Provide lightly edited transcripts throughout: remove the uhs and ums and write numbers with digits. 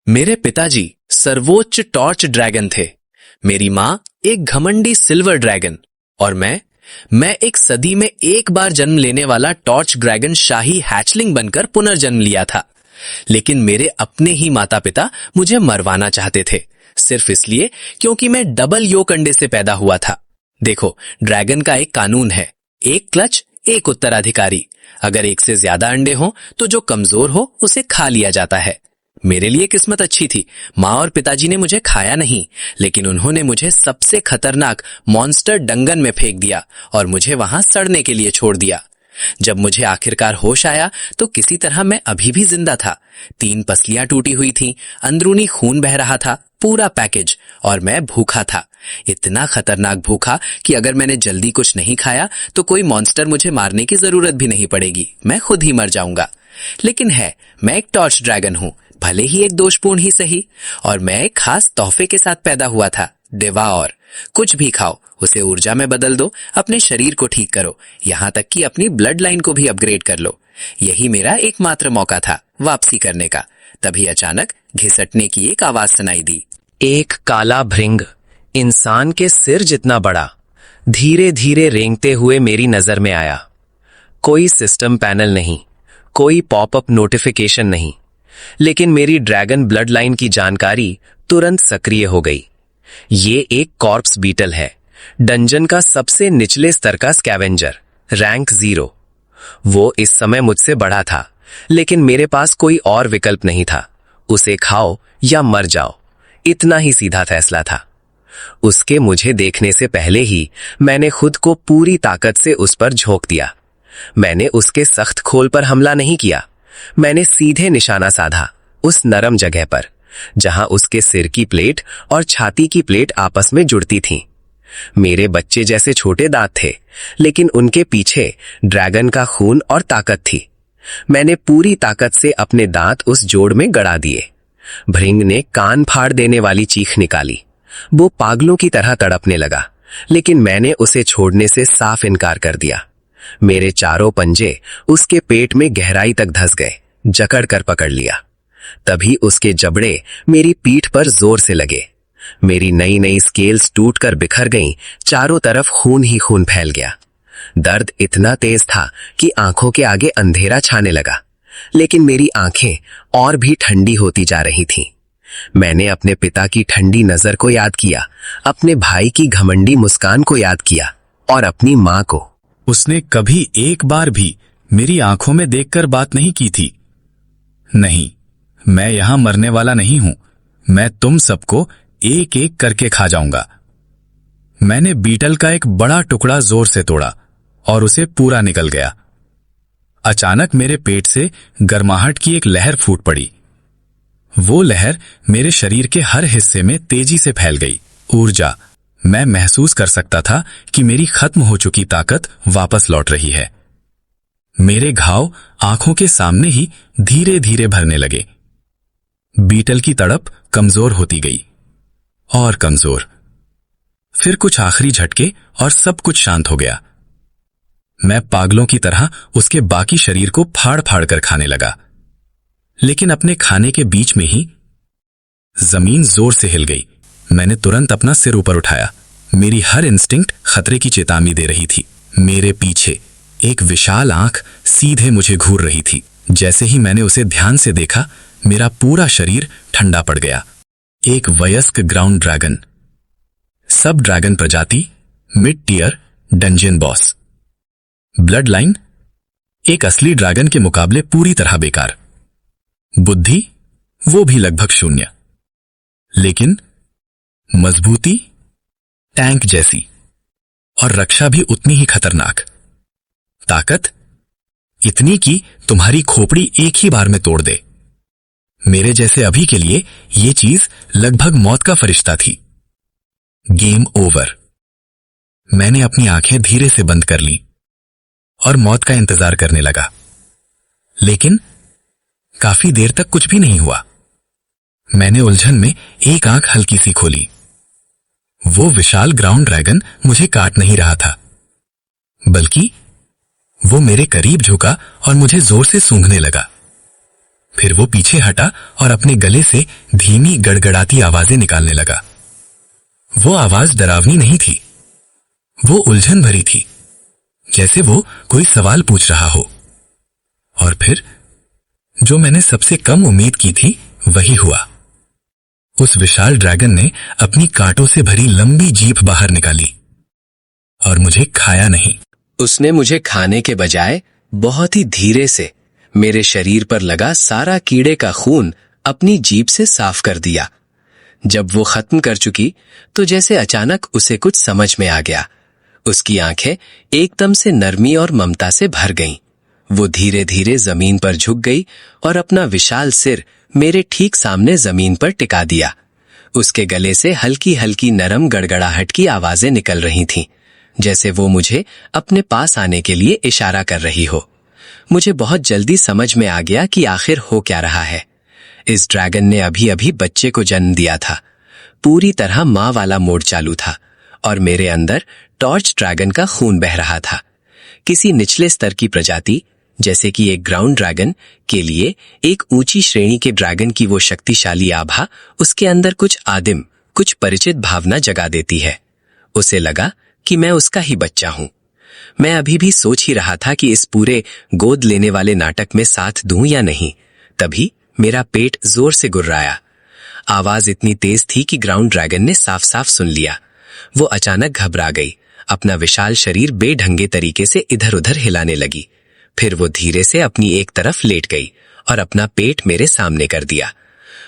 मेरे पिताजी सर्वोच्च टॉर्च ड्रैगन थे। मेरी माँ एक घमंडी सिल्वर ड्रैगन और मैं एक सदी में एक बार जन्म लेने वाला टॉर्च ड्रैगन शाही हैचलिंग बनकर पुनर्जन्म लिया था। लेकिन मेरे अपने ही माता पिता मुझे मरवाना चाहते थे, सिर्फ इसलिए क्योंकि मैं डबल योक अंडे से पैदा हुआ था। देखो, ड्रैगन का एक कानून है, एक क्लच एक उत्तराधिकारी। अगर एक से ज्यादा अंडे हों तो जो कमजोर हो उसे खा लिया जाता है। मेरे लिए किस्मत अच्छी थी, माँ और पिताजी ने मुझे खाया नहीं, लेकिन उन्होंने मुझे सबसे खतरनाक मॉन्स्टर डंगन में फेंक दिया और मुझे वहां सड़ने के लिए छोड़ दिया। जब मुझे आखिरकार होश आया तो किसी तरह मैं अभी भी जिंदा था। 3 पसलियां टूटी हुई थीं, अंदरूनी खून बह रहा था, पूरा पैकेज, और मैं भूखा था। इतना खतरनाक भूखा कि अगर मैंने जल्दी कुछ नहीं खाया तो कोई मॉन्स्टर मुझे मारने की जरूरत भी नहीं पड़ेगी, मैं खुद ही मर जाऊंगा। लेकिन मैं एक टॉर्च ड्रैगन हूं, भले ही एक दोषपूर्ण ही सही, और मैं एक खास तोहफे के साथ पैदा हुआ था, देवाऔर। कुछ भी खाओ, उसे ऊर्जा में बदल दो, अपने शरीर को ठीक करो, यहां तक कि अपनी ब्लड लाइन को भी अपग्रेड कर लो। यही मेरा एकमात्र मौका था वापसी करने का। तभी अचानक घिसटने की एक आवाज सुनाई दी। एक काला भृंग, इंसान के सिर जितना बड़ा, धीरे धीरे रेंगते हुए मेरी नजर में आया। कोई सिस्टम पैनल नहीं, कोई पॉपअप नोटिफिकेशन नहीं, लेकिन मेरी ड्रैगन ब्लड लाइन की जानकारी तुरंत सक्रिय हो गई। ये एक कॉर्प्स बीटल है, डंजन का सबसे निचले स्तर का स्कैवेंजर, रैंक 0। वो इस समय मुझसे बड़ा था, लेकिन मेरे पास कोई और विकल्प नहीं था। उसे खाओ या मर जाओ, इतना ही सीधा फैसला था। उसके मुझे देखने से पहले ही मैंने खुद को पूरी ताकत से उस पर झोंक दिया। मैंने उसके सख्त खोल पर हमला नहीं किया, मैंने सीधे निशाना साधा उस नरम जगह पर जहां उसके सिर की प्लेट और छाती की प्लेट आपस में जुड़ती थीं। मेरे बच्चे जैसे छोटे दांत थे, लेकिन उनके पीछे ड्रैगन का खून और ताकत थी। मैंने पूरी ताकत से अपने दांत उस जोड़ में गड़ा दिए। भृंग ने कान फाड़ देने वाली चीख निकाली। वो पागलों की तरह तड़पने लगा, लेकिन मैंने उसे छोड़ने से साफ इनकार कर दिया। मेरे चारों पंजे उसके पेट में गहराई तक धंस गए, जकड़ कर पकड़ लिया। तभी उसके जबड़े मेरी पीठ पर जोर से लगे। मेरी नई नई स्केल्स टूटकर बिखर गईं, चारों तरफ खून ही खून फैल गया। दर्द इतना तेज था कि आंखों के आगे अंधेरा छाने लगा, लेकिन मेरी आंखें और भी ठंडी होती जा रही थीं। मैंने अपने पिता की ठंडी नजर को याद किया, अपने भाई की घमंडी मुस्कान को याद किया, और अपनी मां को। उसने कभी एक बार भी मेरी आंखों में देखकर बात नहीं की थी। नहीं, मैं यहां मरने वाला नहीं हूं, मैं तुम सबको एक एक करके खा जाऊंगा। मैंने बीटल का एक बड़ा टुकड़ा जोर से तोड़ा और उसे पूरा निकल गया। अचानक मेरे पेट से गर्माहट की एक लहर फूट पड़ी। वो लहर मेरे शरीर के हर हिस्से में तेजी से फैल गई। ऊर्जा। मैं महसूस कर सकता था कि मेरी खत्म हो चुकी ताकत वापस लौट रही है। मेरे घाव आंखों के सामने ही धीरे धीरे भरने लगे। बीटल की तड़प कमजोर होती गई और कमजोर। फिर कुछ आखिरी झटके और सब कुछ शांत हो गया। मैं पागलों की तरह उसके बाकी शरीर को फाड़ फाड़ कर खाने लगा, लेकिन अपने खाने के बीच में ही जमीन जोर से हिल गई। मैंने तुरंत अपना सिर ऊपर उठाया। मेरी हर इंस्टिंक्ट खतरे की चेतावनी दे रही थी। मेरे पीछे एक विशाल आंख सीधे मुझे घूर रही थी। जैसे ही मैंने उसे ध्यान से देखा, मेरा पूरा शरीर ठंडा पड़ गया। एक वयस्क ग्राउंड ड्रैगन, सब ड्रैगन प्रजाति, mid tier, dungeon boss. Blood line एक असली ड्रैगन के मुकाबले पूरी तरह बेकार। बुद्धि वो भी लगभग 0, लेकिन मजबूती टैंक जैसी, और रक्षा भी उतनी ही खतरनाक। ताकत इतनी कि तुम्हारी खोपड़ी एक ही बार में तोड़ दे। मेरे जैसे अभी के लिए ये चीज लगभग मौत का फरिश्ता थी। Game over. मैंने अपनी आंखें धीरे से बंद कर ली और मौत का इंतजार करने लगा, लेकिन काफी देर तक कुछ भी नहीं हुआ। मैंने उलझन में एक आंख हल्की सी खोली। वो विशाल ग्राउंड ड्रैगन मुझे काट नहीं रहा था, बल्कि वो मेरे करीब झुका और मुझे जोर से सूंघने लगा। फिर वो पीछे हटा और अपने गले से धीमी गड़गड़ाती आवाजें निकालने लगा। वो आवाज डरावनी नहीं थी, वो उलझन भरी थी, जैसे वो कोई सवाल पूछ रहा हो। और फिर जो मैंने सबसे कम उम्मीद की थी वही हुआ। उस विशाल ड्रैगन ने अपनी कांटों से भरी लंबी जीभ बाहर निकाली और मुझे खाया नहीं। उसने मुझे खाने के बजाय बहुत ही धीरे से मेरे शरीर पर लगा सारा कीड़े का खून अपनी जीभ से साफ कर दिया। जब वो खत्म कर चुकी तो जैसे अचानक उसे कुछ समझ में आ गया। उसकी आंखें एकदम से नरमी और ममता से भर गईं। वो धीरे धीरे जमीन पर झुक गई और अपना विशाल सिर मेरे ठीक सामने जमीन पर टिका दिया। उसके गले से हल्की हल्की नरम गड़गड़ाहट की आवाजें निकल रही थीं, जैसे वो मुझे अपने पास आने के लिए इशारा कर रही हो। मुझे बहुत जल्दी समझ में आ गया कि आखिर हो क्या रहा है। इस ड्रैगन ने अभी अभी बच्चे को जन्म दिया था। पूरी तरह माँ वाला मोड चालू था और मेरे अंदर टॉर्च ड्रैगन का खून बह रहा था। किसी निचले स्तर की प्रजाति, जैसे कि एक ग्राउंड ड्रैगन के लिए एक ऊंची श्रेणी के ड्रैगन की वो शक्तिशाली आभा उसके अंदर कुछ आदिम, कुछ परिचित भावना जगा देती है। उसे लगा कि मैं उसका ही बच्चा हूं। मैं अभी भी सोच ही रहा था कि इस पूरे गोद लेने वाले नाटक में साथ दूं या नहीं। तभी मेरा पेट जोर से गुर्राया। आवाज इतनी तेज थी कि ग्राउंड ड्रैगन ने साफ साफ सुन लिया। वो अचानक घबरा गई, अपना विशाल शरीर बेढंगे तरीके से इधर उधर हिलाने लगी। फिर वो धीरे से अपनी एक तरफ लेट गई और अपना पेट मेरे सामने कर दिया।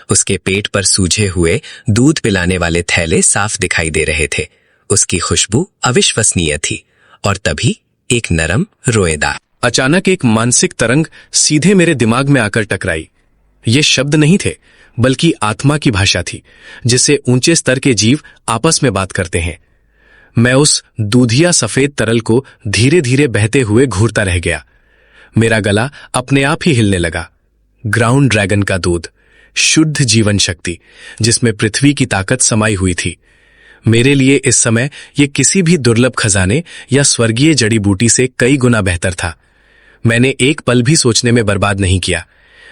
उसके पेट पर सूजे हुए दूध पिलाने वाले थैले साफ दिखाई दे रहे थे। उसकी खुशबू अविश्वसनीय थी। और तभी एक नरम रोएदार अचानक एक मानसिक तरंग सीधे मेरे दिमाग में आकर टकराई। ये शब्द नहीं थे, बल्कि आत्मा की भाषा थी, जिसे ऊंचे स्तर के जीव आपस में बात करते हैं। मैं उस दूधिया सफेद तरल को धीरे धीरे बहते हुए घूरता रह गया। मेरा गला अपने आप ही हिलने लगा। ग्राउंड ड्रैगन का दूध, शुद्ध जीवन शक्ति, जिसमें पृथ्वी की ताकत समाई हुई थी। मेरे लिए इस समय ये किसी भी दुर्लभ खजाने या स्वर्गीय जड़ी बूटी से कई गुना बेहतर था। मैंने एक पल भी सोचने में बर्बाद नहीं किया।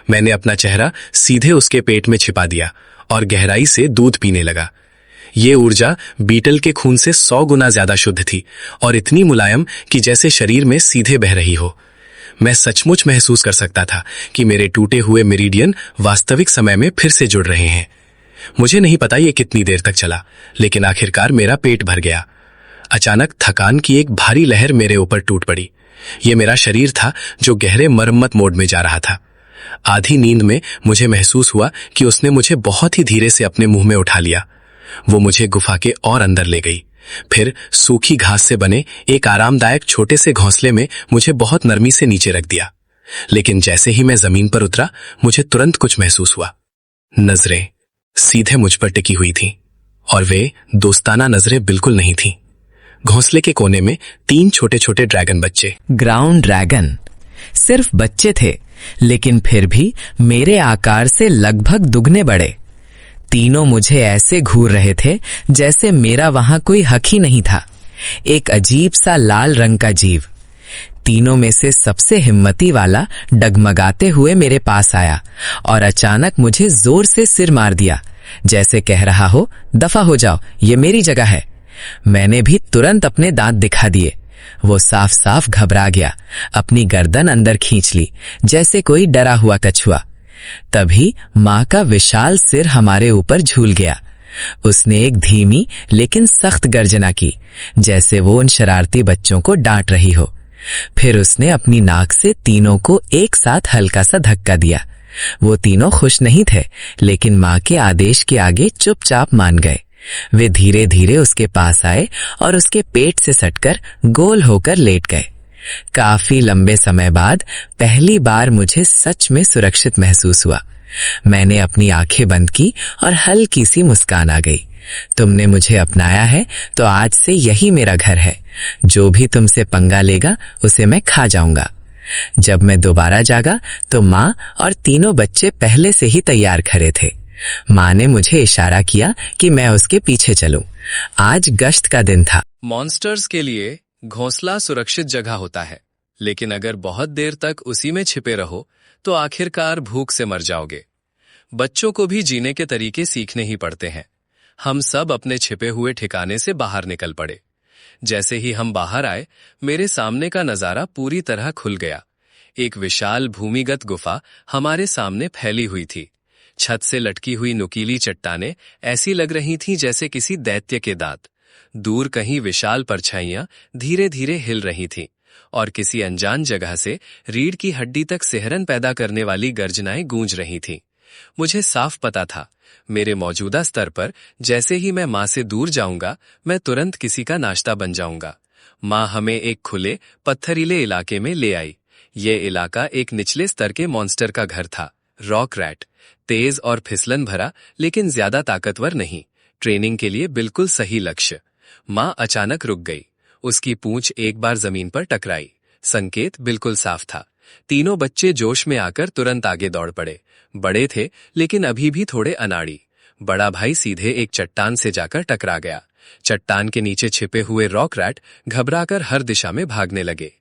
मैंने अपना चेहरा सीधे उसके पेट में छिपा दिया और गहराई से दूध पीने लगा। ये ऊर्जा बीटल के खून से 100 गुना ज्यादा शुद्ध थी और इतनी मुलायम कि जैसे शरीर में सीधे बह रही हो। मैं सचमुच महसूस कर सकता था कि मेरे टूटे हुए मेरिडियन वास्तविक समय में फिर से जुड़ रहे हैं। मुझे नहीं पता ये कितनी देर तक चला, लेकिन आखिरकार मेरा पेट भर गया। अचानक थकान की एक भारी लहर मेरे ऊपर टूट पड़ी। ये मेरा शरीर था जो गहरे मरम्मत मोड में जा रहा था। आधी नींद में मुझे महसूस हुआ कि उसने मुझे बहुत ही धीरे से अपने मुंह में उठा लिया। वो मुझे गुफा के और अंदर ले गई। फिर सूखी घास से बने एक आरामदायक छोटे से घोंसले में मुझे बहुत नरमी से नीचे रख दिया। लेकिन जैसे ही मैं जमीन पर उतरा, मुझे तुरंत कुछ महसूस हुआ। नजरें सीधे मुझ पर टिकी हुई थीं, और वे दोस्ताना नजरें बिल्कुल नहीं थीं। घोंसले के कोने में 3 छोटे छोटे ड्रैगन बच्चे। ग्राउंड ड्रैगन सिर्फ बच्चे थे, लेकिन फिर भी मेरे आकार से लगभग दुगने बड़े। तीनों मुझे ऐसे घूर रहे थे जैसे मेरा वहां कोई हक ही नहीं था। एक अजीब सा लाल रंग का जीव। तीनों में से सबसे हिम्मती वाला डगमगाते हुए मेरे पास आया और अचानक मुझे जोर से सिर मार दिया, जैसे कह रहा हो, दफा हो जाओ, ये मेरी जगह है। मैंने भी तुरंत अपने दांत दिखा दिए। वो साफ साफ घबरा गया, अपनी गर्दन अंदर खींच ली, जैसे कोई डरा हुआ कछुआ। तभी माँ का विशाल सिर हमारे ऊपर झूल गया। उसने एक धीमी लेकिन सख्त गर्जना की, जैसे वो उन शरारती बच्चों को डांट रही हो। फिर उसने अपनी नाक से तीनों को एक साथ हल्का सा धक्का दिया। वो तीनों खुश नहीं थे, लेकिन माँ के आदेश के आगे चुपचाप मान गए। वे धीरे धीरे उसके पास आए और उसके पेट से सटकर गोल होकर लेट गए। काफी लंबे समय बाद पहली बार मुझे सच में सुरक्षित महसूस हुआ। मैंने अपनी आंखें बंद की और हल्की सी मुस्कान आ गई। तुमने मुझे अपनाया है, तो आज से यही मेरा घर है। जो भी तुमसे पंगा लेगा उसे मैं खा जाऊंगा। जब मैं दोबारा जागा तो माँ और तीनों बच्चे पहले से ही तैयार खड़े थे। माँ ने मुझे इशारा किया कि मैं उसके पीछे चलूं। आज गश्त का दिन था। मॉन्स्टर्स के लिए घोंसला सुरक्षित जगह होता है, लेकिन अगर बहुत देर तक उसी में छिपे रहो तो आखिरकार भूख से मर जाओगे। बच्चों को भी जीने के तरीके सीखने ही पड़ते हैं। हम सब अपने छिपे हुए ठिकाने से बाहर निकल पड़े। जैसे ही हम बाहर आए, मेरे सामने का नजारा पूरी तरह खुल गया। एक विशाल भूमिगत गुफा हमारे सामने फैली हुई थी। छत से लटकी हुई नुकीली चट्टानें ऐसी लग रही थीं जैसे किसी दैत्य के दांत। दूर कहीं विशाल परछाइयां धीरे धीरे हिल रही थीं और किसी अनजान जगह से रीढ़ की हड्डी तक सिहरन पैदा करने वाली गर्जनाएं गूंज रही थीं। मुझे साफ पता था, मेरे मौजूदा स्तर पर जैसे ही मैं मां से दूर जाऊंगा, मैं तुरंत किसी का नाश्ता बन जाऊंगा। मां हमें एक खुले, पत्थरीले इलाके में ले आई। ये इलाका एक निचले स्तर के मॉन्स्टर का घर था, रॉक रैट। तेज और फिसलन भरा, लेकिन ज्यादा ताकतवर नहीं। ट्रेनिंग के लिए बिल्कुल सही लक्ष्य। मां अचानक रुक गई। उसकी पूंछ एक बार जमीन पर टकराई। संकेत बिल्कुल साफ था। तीनों बच्चे जोश में आकर तुरंत आगे दौड़ पड़े। बड़े थे, लेकिन अभी भी थोड़े अनाड़ी। बड़ा भाई सीधे एक चट्टान से जाकर टकरा गया। चट्टान के नीचे छिपे हुए रॉक रैट घबराकर हर दिशा में भागने लगे।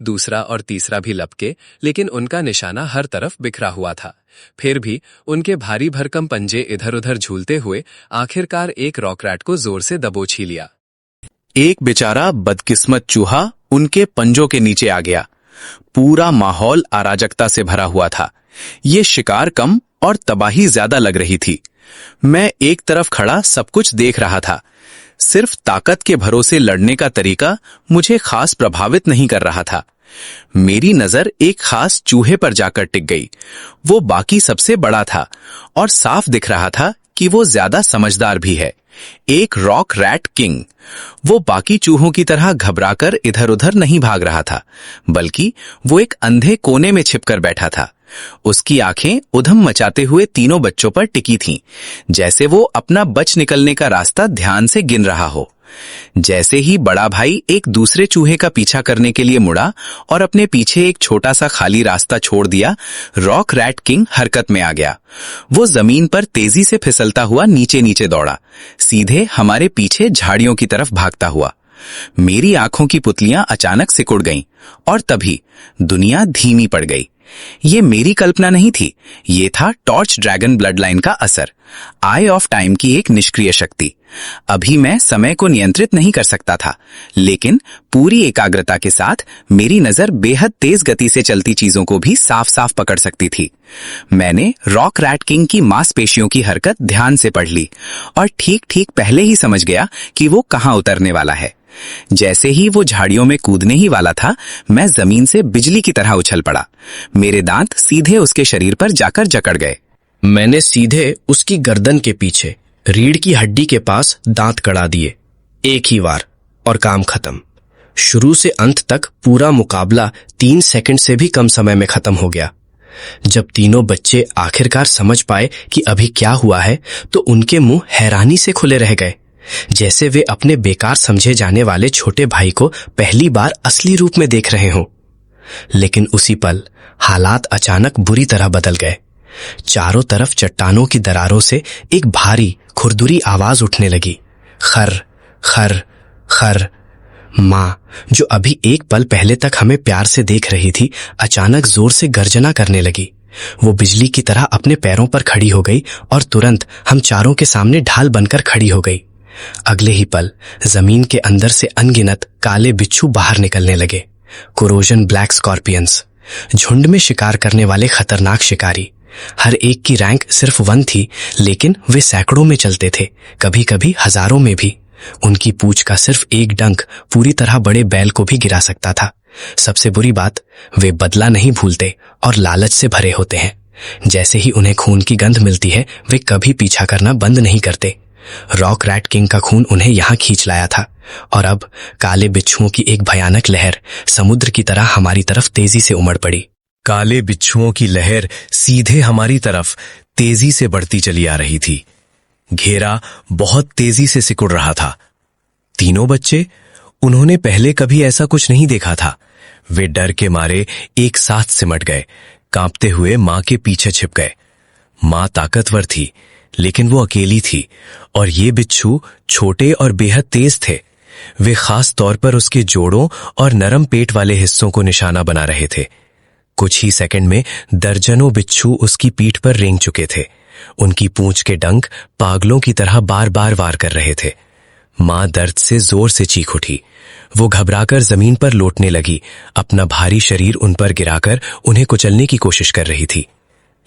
दूसरा और तीसरा भी लपके, लेकिन उनका निशाना हर तरफ बिखरा हुआ था। फिर भी उनके भारी भरकम पंजे इधर उधर झूलते हुए आखिरकार एक रॉक रैट को जोर से दबोच ही लिया। एक बेचारा बदकिस्मत चूहा उनके पंजों के नीचे आ गया। पूरा माहौल अराजकता से भरा हुआ था। ये शिकार कम और तबाही ज्यादा लग रही थी। मैं एक तरफ खड़ा सब कुछ देख रहा था। सिर्फ ताकत के भरोसे लड़ने का तरीका मुझे खास प्रभावित नहीं कर रहा था। मेरी नजर एक खास चूहे पर जाकर टिक गई। वो बाकी सबसे बड़ा था और साफ दिख रहा था कि वो ज्यादा समझदार भी है। एक रॉक रैट किंग। वो बाकी चूहों की तरह घबराकर इधर उधर नहीं भाग रहा था, बल्कि वो एक अंधे कोने में छिपकर बैठा था। उसकी आंखें उधम मचाते हुए तीनों बच्चों पर टिकी थीं, जैसे वो अपना बच निकलने का रास्ता ध्यान से गिन रहा हो। जैसे ही बड़ा भाई एक दूसरे चूहे का पीछा करने के लिए मुड़ा और अपने पीछे एक छोटा सा खाली रास्ता छोड़ दिया, रॉक रैट किंग हरकत में आ गया। वो जमीन पर तेजी से फिसलता हुआ नीचे नीचे दौड़ा, सीधे हमारे पीछे झाड़ियों की तरफ भागता हुआ। मेरी आंखों की पुतलियां अचानक सिकुड़ गईं और तभी दुनिया धीमी पड़ गई। ये मेरी कल्पना नहीं थी, ये था टॉर्च ड्रैगन ब्लड लाइन का असर, आई ऑफ टाइम की एक निष्क्रिय शक्ति। अभी मैं समय को नियंत्रित नहीं कर सकता था, लेकिन पूरी एकाग्रता के साथ मेरी नजर बेहद तेज गति से चलती चीजों को भी साफ साफ पकड़ सकती थी। मैंने रॉक रैट किंग की मांसपेशियों की हरकत ध्यान से पढ़ ली और ठीक ठीक पहले ही समझ गया कि वो कहां उतरने वाला है। जैसे ही वो झाड़ियों में कूदने ही वाला था, मैं जमीन से बिजली की तरह उछल पड़ा। मेरे दांत सीधे उसके शरीर पर जाकर जकड़ गए। मैंने सीधे उसकी गर्दन के पीछे रीढ़ की हड्डी के पास दांत कड़ा दिए। एक ही वार और काम खत्म। शुरू से अंत तक पूरा मुकाबला 3 सेकंड से भी कम समय में खत्म हो गया। जब तीनों बच्चे आखिरकार समझ पाए कि अभी क्या हुआ है, तो उनके मुंह हैरानी से खुले रह गए, जैसे वे अपने बेकार समझे जाने वाले छोटे भाई को पहली बार असली रूप में देख रहे हों। लेकिन उसी पल हालात अचानक बुरी तरह बदल गए। चारों तरफ चट्टानों की दरारों से एक भारी खुरदुरी आवाज उठने लगी। खर खर खर। मां, जो अभी एक पल पहले तक हमें प्यार से देख रही थी, अचानक जोर से गर्जना करने लगी। वो बिजली की तरह अपने पैरों पर खड़ी हो गई और तुरंत हम चारों के सामने ढाल बनकर खड़ी हो गई। अगले ही पल जमीन के अंदर से अनगिनत काले बिच्छू बाहर निकलने लगे। कोरोजन ब्लैक स्कॉर्पियंस, झुंड में शिकार करने वाले खतरनाक शिकारी। हर एक की रैंक सिर्फ 1 थी, लेकिन वे सैकड़ों में चलते थे, कभी कभी हजारों में भी। उनकी पूंछ का सिर्फ एक डंक पूरी तरह बड़े बैल को भी गिरा सकता था। सबसे बुरी बात, वे बदला नहीं भूलते और लालच से भरे होते हैं। जैसे ही उन्हें खून की गंध मिलती है, वे कभी पीछा करना बंद नहीं करते। रॉक रैट किंग का खून उन्हें यहां खींच लाया था और अब काले बिच्छुओं की एक भयानक लहर समुद्र की तरह हमारी तरफ तेजी से उमड़ पड़ी। काले बिच्छुओं की लहर सीधे हमारी तरफ तेजी से बढ़ती चली आ रही थी। घेरा बहुत तेजी से सिकुड़ रहा था। तीनों बच्चे, उन्होंने पहले कभी ऐसा कुछ नहीं देखा था। वे डर के मारे एक साथ सिमट गए, कांपते हुए मां के पीछे छिप गए। मां ताकतवर थी, लेकिन वो अकेली थी और ये बिच्छू छोटे और बेहद तेज थे। वे खास तौर पर उसके जोड़ों और नरम पेट वाले हिस्सों को निशाना बना रहे थे। कुछ ही सेकंड में दर्जनों बिच्छू उसकी पीठ पर रेंग चुके थे। उनकी पूंछ के डंक पागलों की तरह बार बार वार कर रहे थे। मां दर्द से जोर से चीख उठी। वो घबराकर जमीन पर लौटने लगी, अपना भारी शरीर उन पर गिराकर उन्हें कुचलने की कोशिश कर रही थी।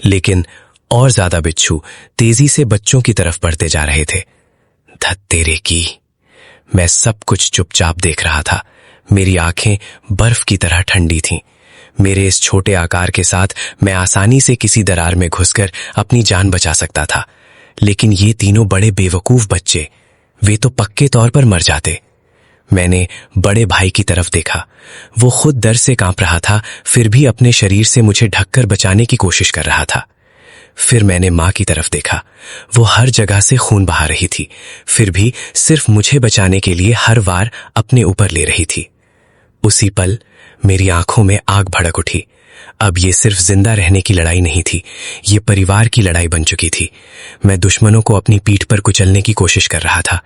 लेकिन और ज्यादा बिच्छू तेजी से बच्चों की तरफ बढ़ते जा रहे थे। धत्तेरे की! मैं सब कुछ चुपचाप देख रहा था। मेरी आंखें बर्फ की तरह ठंडी थीं। मेरे इस छोटे आकार के साथ मैं आसानी से किसी दरार में घुसकर अपनी जान बचा सकता था, लेकिन ये तीनों बड़े बेवकूफ बच्चे, वे तो पक्के तौर पर मर जाते। मैंने बड़े भाई की तरफ देखा। वो खुद डर से कांप रहा था, फिर भी अपने शरीर से मुझे ढककर बचाने की कोशिश कर रहा था। फिर मैंने मां की तरफ देखा। वो हर जगह से खून बहा रही थी, फिर भी सिर्फ मुझे बचाने के लिए हर वार अपने ऊपर ले रही थी। उसी पल मेरी आंखों में आग भड़क उठी। अब ये सिर्फ जिंदा रहने की लड़ाई नहीं थी, ये परिवार की लड़ाई बन चुकी थी। मैं दुश्मनों को अपनी पीठ पर कुचलने की कोशिश कर रहा था,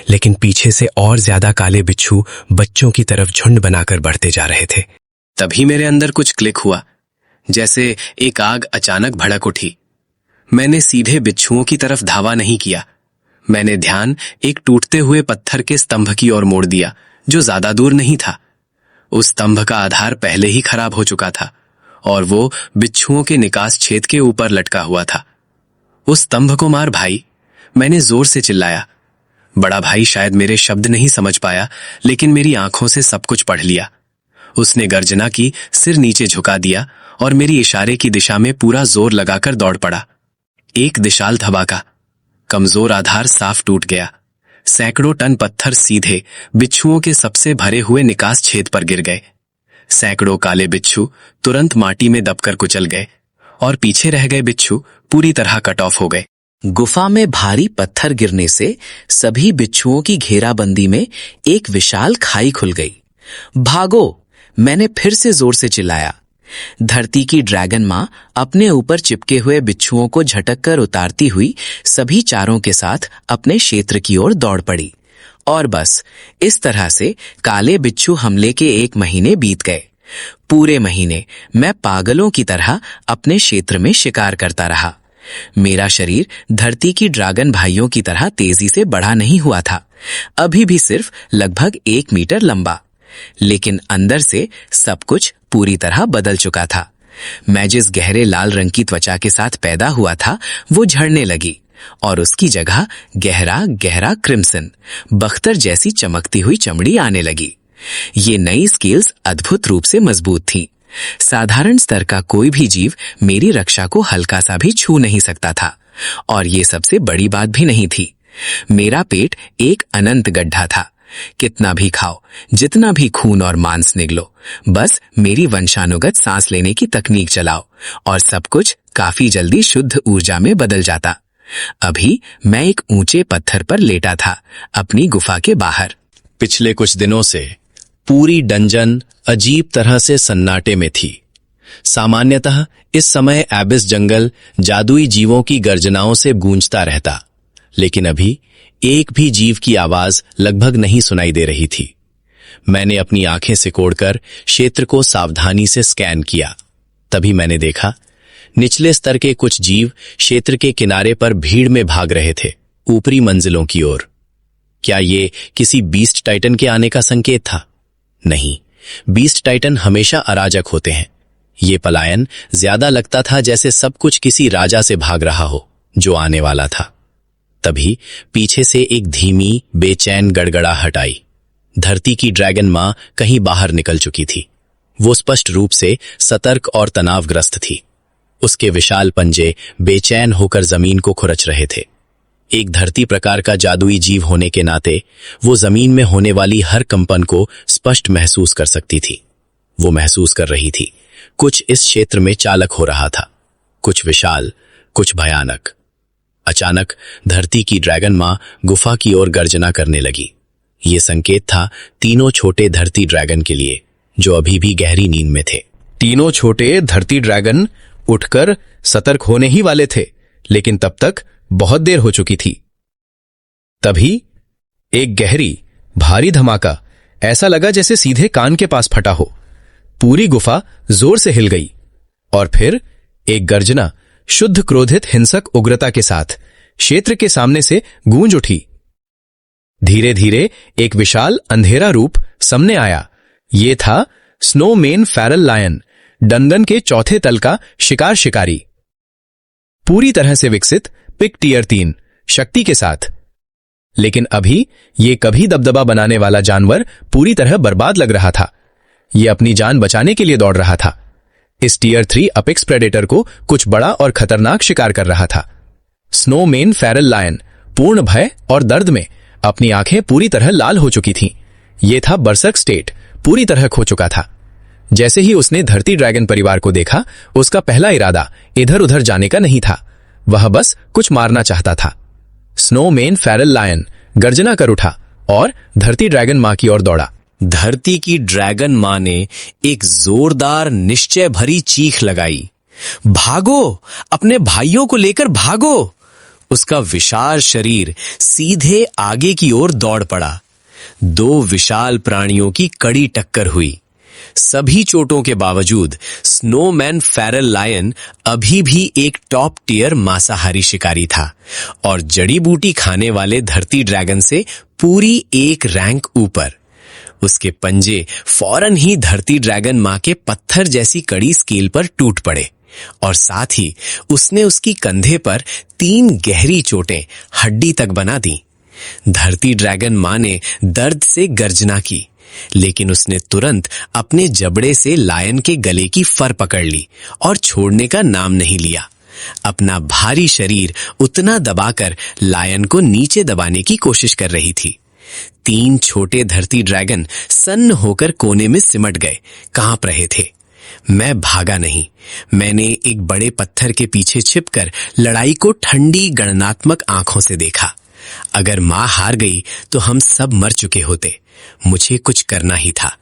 लेकिन पीछे से और ज्यादा काले बिच्छू बच्चों की तरफ झुंड बनाकर बढ़ते जा रहे थे। तभी मेरे अंदर कुछ क्लिक हुआ, जैसे एक आग अचानक भड़क उठी। मैंने सीधे बिच्छुओं की तरफ धावा नहीं किया। मैंने ध्यान एक टूटते हुए पत्थर के स्तंभ की ओर मोड़ दिया, जो ज्यादा दूर नहीं था। उस स्तंभ का आधार पहले ही खराब हो चुका था और वो बिच्छुओं के निकास छेद के ऊपर लटका हुआ था। उस स्तंभ को मार भाई, मैंने जोर से चिल्लाया। बड़ा भाई शायद मेरे शब्द नहीं समझ पाया, लेकिन मेरी आंखों से सब कुछ पढ़ लिया। उसने गर्जना की, सिर नीचे झुका दिया और मेरी इशारे की दिशा में पूरा जोर लगाकर दौड़ पड़ा। एक विशाल धमाका, कमजोर आधार साफ टूट गया। सैकड़ों टन पत्थर सीधे बिच्छुओं के सबसे भरे हुए निकास छेद पर गिर गए। सैकड़ों काले बिच्छू तुरंत माटी में दबकर कुचल गए और पीछे रह गए बिच्छू पूरी तरह कट ऑफ हो गए। गुफा में भारी पत्थर गिरने से सभी बिच्छुओं की घेराबंदी में एक विशाल खाई खुल गई। भागो! मैंने फिर से जोर से चिल्लाया। धरती की ड्रैगन मां अपने ऊपर चिपके हुए बिच्छुओं को झटक कर उतारती हुई सभी चारों के साथ अपने क्षेत्र की ओर दौड़ पड़ी। और बस इस तरह से काले बिच्छू हमले के 1 महीने बीत गए। पूरे महीने मैं पागलों की तरह अपने क्षेत्र में शिकार करता रहा। मेरा शरीर धरती की ड्रैगन भाइयों की तरह तेजी से बढ़ा नहीं हुआ था, अभी भी सिर्फ लगभग 1 मीटर लंबा, लेकिन अंदर से सब कुछ पूरी तरह बदल चुका था। मैं जिस गहरे लाल रंग की त्वचा के साथ पैदा हुआ था वो झड़ने लगी और उसकी जगह गहरा गहरा क्रिम्सन, बख्तर जैसी चमकती हुई चमड़ी आने लगी। ये नई स्केल्स अद्भुत रूप से मजबूत थीं। साधारण स्तर का कोई भी जीव मेरी रक्षा को हल्का सा भी छू नहीं सकता था। और ये सबसे बड़ी बात भी नहीं थी, मेरा पेट एक अनंत गड्ढा था। कितना भी खाओ, जितना भी खून और मांस निगलो, बस मेरी वंशानुगत सांस लेने की तकनीक चलाओ और सब कुछ काफी जल्दी शुद्ध ऊर्जा में बदल जाता। अभी मैं एक ऊंचे पत्थर पर लेटा था, अपनी गुफा के बाहर। पिछले कुछ दिनों से पूरी डंजन अजीब तरह से सन्नाटे में थी। सामान्यतः इस समय एबिस जंगल जादुई जीवों की गर्जनाओं से गूंजता रहता, लेकिन अभी एक भी जीव की आवाज लगभग नहीं सुनाई दे रही थी। मैंने अपनी आंखें सिकोड़कर क्षेत्र को सावधानी से स्कैन किया। तभी मैंने देखा निचले स्तर के कुछ जीव क्षेत्र के किनारे पर भीड़ में भाग रहे थे, ऊपरी मंजिलों की ओर। क्या ये किसी बीस्ट टाइटन के आने का संकेत था? नहीं, बीस्ट टाइटन हमेशा अराजक होते हैं। ये पलायन ज्यादा लगता था जैसे सब कुछ किसी राजा से भाग रहा हो जो आने वाला था। तभी पीछे से एक धीमी बेचैन गड़गड़ाहट आई। धरती की ड्रैगन मां कहीं बाहर निकल चुकी थी। वो स्पष्ट रूप से सतर्क और तनावग्रस्त थी। उसके विशाल पंजे बेचैन होकर जमीन को खुरच रहे थे। एक धरती प्रकार का जादुई जीव होने के नाते वो जमीन में होने वाली हर कंपन को स्पष्ट महसूस कर सकती थी। वो महसूस कर रही थी कुछ इस क्षेत्र में चालक हो रहा था, कुछ विशाल, कुछ भयानक। अचानक धरती की ड्रैगन मां गुफा की ओर गर्जना करने लगी। ये संकेत था तीनों छोटे धरती ड्रैगन के लिए, जो अभी भी गहरी नींद में थे। तीनों छोटे धरती ड्रैगन उठकर सतर्क होने ही वाले थे, लेकिन तब तक बहुत देर हो चुकी थी। तभी एक गहरी भारी धमाका, ऐसा लगा जैसे सीधे कान के पास फटा हो। पूरी गुफा जोर से हिल गई और फिर एक गर्जना शुद्ध क्रोधित हिंसक उग्रता के साथ क्षेत्र के सामने से गूंज उठी। धीरे धीरे एक विशाल अंधेरा रूप सामने आया। ये था स्नोमेन फेरल लायन, डंगन के चौथे तल का शिकारी, पूरी तरह से विकसित पिक टियर 3 शक्ति के साथ। लेकिन अभी ये कभी दबदबा बनाने वाला जानवर पूरी तरह बर्बाद लग रहा था। ये अपनी जान बचाने के लिए दौड़ रहा था। इस टियर 3 अपेक्स प्रेडेटर को कुछ बड़ा और खतरनाक शिकार कर रहा था। स्नोमेन फेरल लायन पूर्ण भय और दर्द में अपनी आंखें पूरी तरह लाल हो चुकी थीं। यह था बर्सर्क स्टेट, पूरी तरह खो चुका था। जैसे ही उसने धरती ड्रैगन परिवार को देखा, उसका पहला इरादा इधर उधर जाने का नहीं था, वह बस कुछ मारना चाहता था। स्नोमेन फेरल लायन गर्जना कर उठा और धरती ड्रैगन मां की ओर दौड़ा। धरती की ड्रैगन मां ने एक जोरदार निश्चय भरी चीख लगाई। भागो, अपने भाइयों को लेकर भागो। उसका विशाल शरीर सीधे आगे की ओर दौड़ पड़ा। दो विशाल प्राणियों की कड़ी टक्कर हुई। सभी चोटों के बावजूद स्नोमैन फेरल लायन अभी भी एक टॉप टियर मांसाहारी शिकारी था और जड़ी बूटी खाने वाले धरती ड्रैगन से पूरी एक रैंक ऊपर। उसके पंजे फौरन ही धरती ड्रैगन मां के पत्थर जैसी कड़ी स्केल पर टूट पड़े और साथ ही उसने उसकी कंधे पर 3 गहरी चोटें हड्डी तक बना दी। धरती ड्रैगन मां ने दर्द से गर्जना की, लेकिन उसने तुरंत अपने जबड़े से लायन के गले की फर पकड़ ली और छोड़ने का नाम नहीं लिया। अपना भारी शरीर उतना दबाकर लायन को नीचे दबाने की कोशिश कर रही थी। 3 छोटे धरती ड्रैगन सन्न होकर कोने में सिमट गए, कांप रहे थे। मैं भागा नहीं, मैंने एक बड़े पत्थर के पीछे छिपकर लड़ाई को ठंडी गणनात्मक आंखों से देखा। अगर मां हार गई तो हम सब मर चुके होते। मुझे कुछ करना ही था।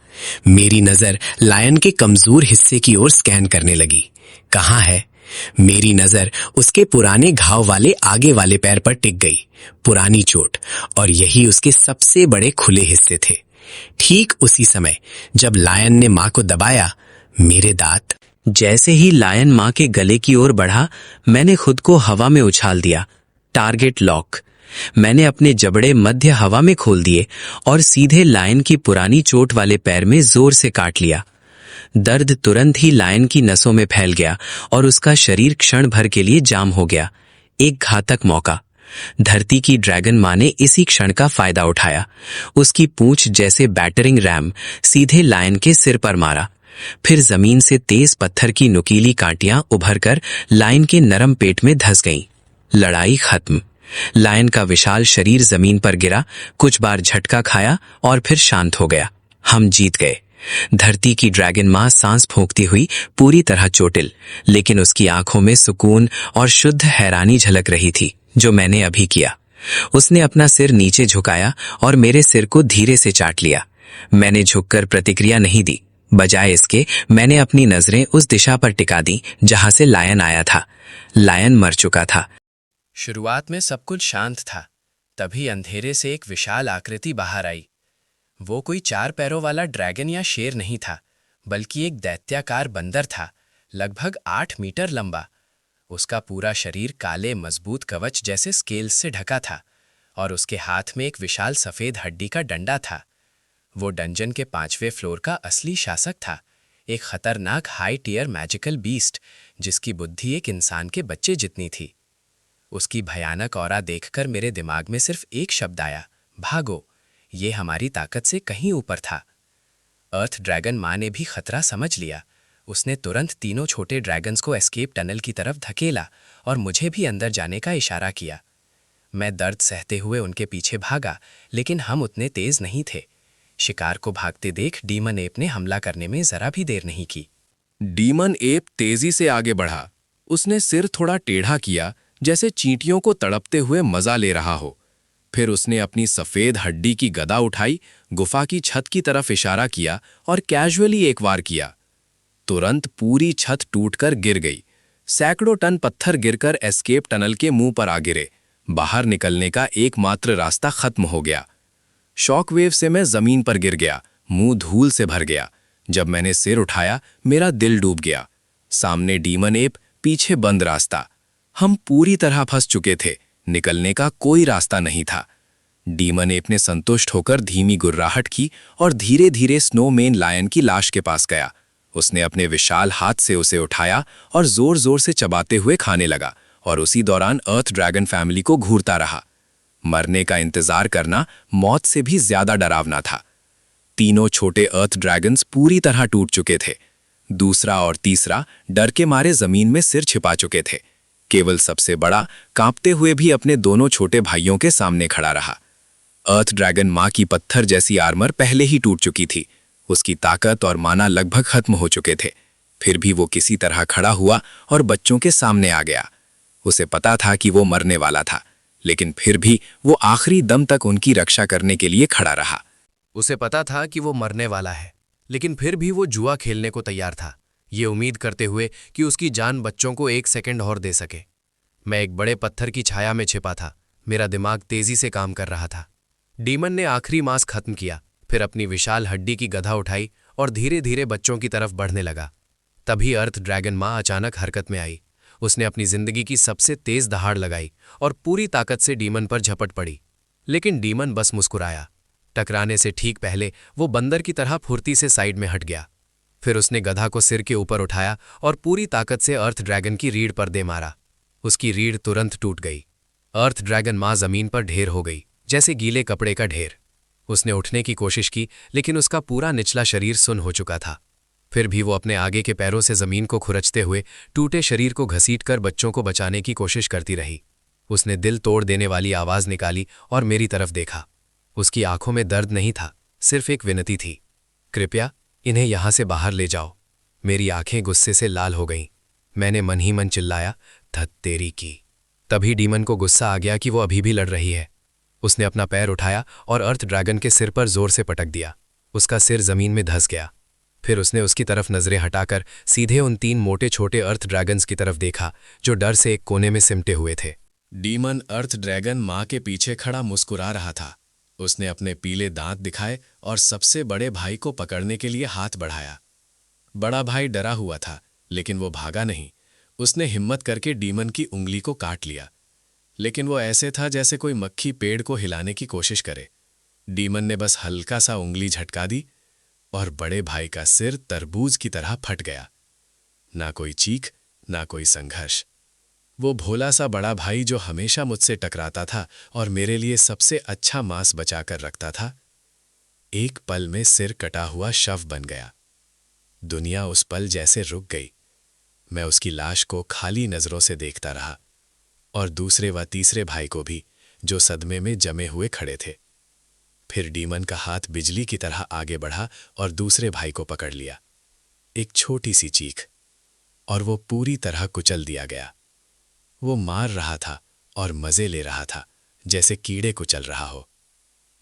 मेरी नजर लायन के कमजोर हिस्से की ओर स्कैन करने लगी। कहां है? मेरी नजर उसके पुराने घाव वाले आगे वाले पैर पर टिक गई। पुरानी चोट, और यही उसके सबसे बड़े खुले हिस्से थे। ठीक उसी समय जब लायन ने मां को दबाया, मेरे दांत। जैसे ही लायन मां के गले की ओर बढ़ा, मैंने खुद को हवा में उछाल दिया। Target lock. मैंने अपने जबड़े मध्य हवा में खोल दिए और सीधे लायन की पुरानी चोट वाले पैर में जोर से काट लिया। दर्द तुरंत ही लायन की नसों में फैल गया और उसका शरीर क्षण भर के लिए जाम हो गया। एक घातक मौका। धरती की ड्रैगन मां ने इसी क्षण का फायदा उठाया। उसकी पूंछ जैसे बैटरिंग रैम सीधे लायन के सिर पर मारा। फिर जमीन से तेज पत्थर की नुकीली कांटियां उभरकर लायन के नरम पेट में धंस गईं। लड़ाई खत्म। लायन का विशाल शरीर जमीन पर गिरा, कुछ बार झटका खाया और फिर शांत हो गया। हम जीत गए। धरती की ड्रैगन मां सांस फूंकती हुई पूरी तरह चोटिल, लेकिन उसकी आंखों में सुकून और शुद्ध हैरानी झलक रही थी, जो मैंने अभी किया। उसने अपना सिर नीचे झुकाया और मेरे सिर को धीरे से चाट लिया। मैंने झुककर प्रतिक्रिया नहीं दी, बजाय इसके मैंने अपनी नजरें उस दिशा पर टिका दी जहां से लायन आया था। लायन मर चुका था। शुरुआत में सब कुछ शांत था। तभी अंधेरे से एक विशाल आकृति बाहर आई। वो कोई 4 पैरों वाला ड्रैगन या शेर नहीं था, बल्कि एक दैत्याकार बंदर था, लगभग 8 मीटर लंबा। उसका पूरा शरीर काले मजबूत कवच जैसे स्केल्स से ढका था और उसके हाथ में एक विशाल सफेद हड्डी का डंडा था। वो डंजन के 5वें फ्लोर का असली शासक था, एक खतरनाक हाई टियर मैजिकल बीस्ट जिसकी बुद्धि एक इंसान के बच्चे जितनी थी। उसकी भयानक ऑरा देखकर मेरे दिमाग में सिर्फ एक शब्द आया, भागो। ये हमारी ताकत से कहीं ऊपर था। अर्थ ड्रैगन मां ने भी खतरा समझ लिया। उसने तुरंत तीनों छोटे ड्रैगन्स को एस्केप टनल की तरफ धकेला और मुझे भी अंदर जाने का इशारा किया। मैं दर्द सहते हुए उनके पीछे भागा, लेकिन हम उतने तेज नहीं थे। शिकार को भागते देख डीमन एप ने हमला करने में जरा भी देर नहीं की। डीमन एप तेजी से आगे बढ़ा। उसने सिर थोड़ा टेढ़ा किया, जैसे चींटियों को तड़पते हुए मजा ले रहा हो। फिर उसने अपनी सफेद हड्डी की गदा उठाई, गुफा की छत की तरफ इशारा किया और कैजुअली एक वार किया। तुरंत पूरी छत टूटकर गिर गई। सैकड़ों टन पत्थर गिरकर एस्केप टनल के मुंह पर आ गिरे। बाहर निकलने का एकमात्र रास्ता खत्म हो गया। शॉकवेव से मैं जमीन पर गिर गया, मुंह धूल से भर गया। जब मैंने सिर उठाया, मेरा दिल डूब गया। सामने डीमन एप, पीछे बंद रास्ता। हम पूरी तरह फंस चुके थे, निकलने का कोई रास्ता नहीं था। डीमन एप ने संतुष्ट होकर धीमी गुर्राहट की और धीरे धीरे स्नोमैन लायन की लाश के पास गया। उसने अपने विशाल हाथ से उसे उठाया और जोर जोर से चबाते हुए खाने लगा और उसी दौरान अर्थ ड्रैगन फैमिली को घूरता रहा। मरने का इंतजार करना मौत से भी ज्यादा डरावना था। तीनों छोटे अर्थ ड्रैगन्स पूरी तरह टूट चुके थे। दूसरा और तीसरा डर के मारे जमीन में सिर छिपा चुके थे। केवल सबसे बड़ा कांपते हुए भी अपने दोनों छोटे भाइयों के सामने खड़ा रहा। अर्थ ड्रैगन मां की पत्थर जैसी आर्मर पहले ही टूट चुकी थी। उसकी ताकत और माना लगभग खत्म हो चुके थे। फिर भी वो किसी तरह खड़ा हुआ और बच्चों के सामने आ गया। उसे पता था कि वो मरने वाला था, लेकिन फिर भी वो आखिरी दम तक उनकी रक्षा करने के लिए खड़ा रहा। उसे पता था कि वो मरने वाला है, लेकिन फिर भी वो जुआ खेलने को तैयार था, ये उम्मीद करते हुए कि उसकी जान बच्चों को 1 सेकंड और दे सके। मैं एक बड़े पत्थर की छाया में छिपा था। मेरा दिमाग तेजी से काम कर रहा था। डीमन ने आखिरी मांस खत्म किया, फिर अपनी विशाल हड्डी की गधा उठाई और धीरे धीरे बच्चों की तरफ बढ़ने लगा। तभी अर्थ ड्रैगन मां अचानक हरकत में आई। उसने अपनी जिंदगी की सबसे तेज दहाड़ लगाई और पूरी ताकत से डीमन पर झपट पड़ी। लेकिन डीमन बस मुस्कुराया। टकराने से ठीक पहले वो बंदर की तरह फुर्ती से साइड में हट गया। फिर उसने गधा को सिर के ऊपर उठाया और पूरी ताकत से अर्थ ड्रैगन की रीढ़ पर दे मारा। उसकी रीढ़ तुरंत टूट गई। अर्थ ड्रैगन मां जमीन पर ढेर हो गई, जैसे गीले कपड़े का ढेर। उसने उठने की कोशिश की, लेकिन उसका पूरा निचला शरीर सुन्न हो चुका था। फिर भी वो अपने आगे के पैरों से जमीन को खुरचते हुए टूटे शरीर को घसीटकर बच्चों को बचाने की कोशिश करती रही। उसने दिल तोड़ देने वाली आवाज निकाली और मेरी तरफ देखा। उसकी आंखों में दर्द नहीं था, सिर्फ एक विनती थी, कृपया इन्हें यहां से बाहर ले जाओ। मेरी आंखें गुस्से से लाल हो गईं। मैंने मन ही मन चिल्लाया, धत तेरी की। तभी डीमन को गुस्सा आ गया कि वो अभी भी लड़ रही है। उसने अपना पैर उठाया और अर्थ ड्रैगन के सिर पर जोर से पटक दिया। उसका सिर जमीन में धंस गया। फिर उसने उसकी तरफ नजरें हटाकर सीधे उन 3 मोटे छोटे अर्थ ड्रैगन्स की तरफ देखा, जो डर से एक कोने में सिमटे हुए थे। डीमन अर्थ ड्रैगन मां के पीछे खड़ा मुस्कुरा रहा था। उसने अपने पीले दांत दिखाए और सबसे बड़े भाई को पकड़ने के लिए हाथ बढ़ाया। बड़ा भाई डरा हुआ था, लेकिन वो भागा नहीं। उसने हिम्मत करके डीमन की उंगली को काट लिया, लेकिन वो ऐसे था जैसे कोई मक्खी पेड़ को हिलाने की कोशिश करे। डीमन ने बस हल्का सा उंगली झटका दी और बड़े भाई का सिर तरबूज की तरह फट गया। ना कोई चीख, ना कोई संघर्ष। वो भोला सा बड़ा भाई जो हमेशा मुझसे टकराता था और मेरे लिए सबसे अच्छा मांस बचाकर रखता था, एक पल में सिर कटा हुआ शव बन गया। दुनिया उस पल जैसे रुक गई। मैं उसकी लाश को खाली नजरों से देखता रहा और दूसरे व तीसरे भाई को भी, जो सदमे में जमे हुए खड़े थे। फिर डीमन का हाथ बिजली की तरह आगे बढ़ा और दूसरे भाई को पकड़ लिया। एक छोटी सी चीख और वो पूरी तरह कुचल दिया गया। वो मार रहा था और मजे ले रहा था, जैसे कीड़े कुचल रहा हो।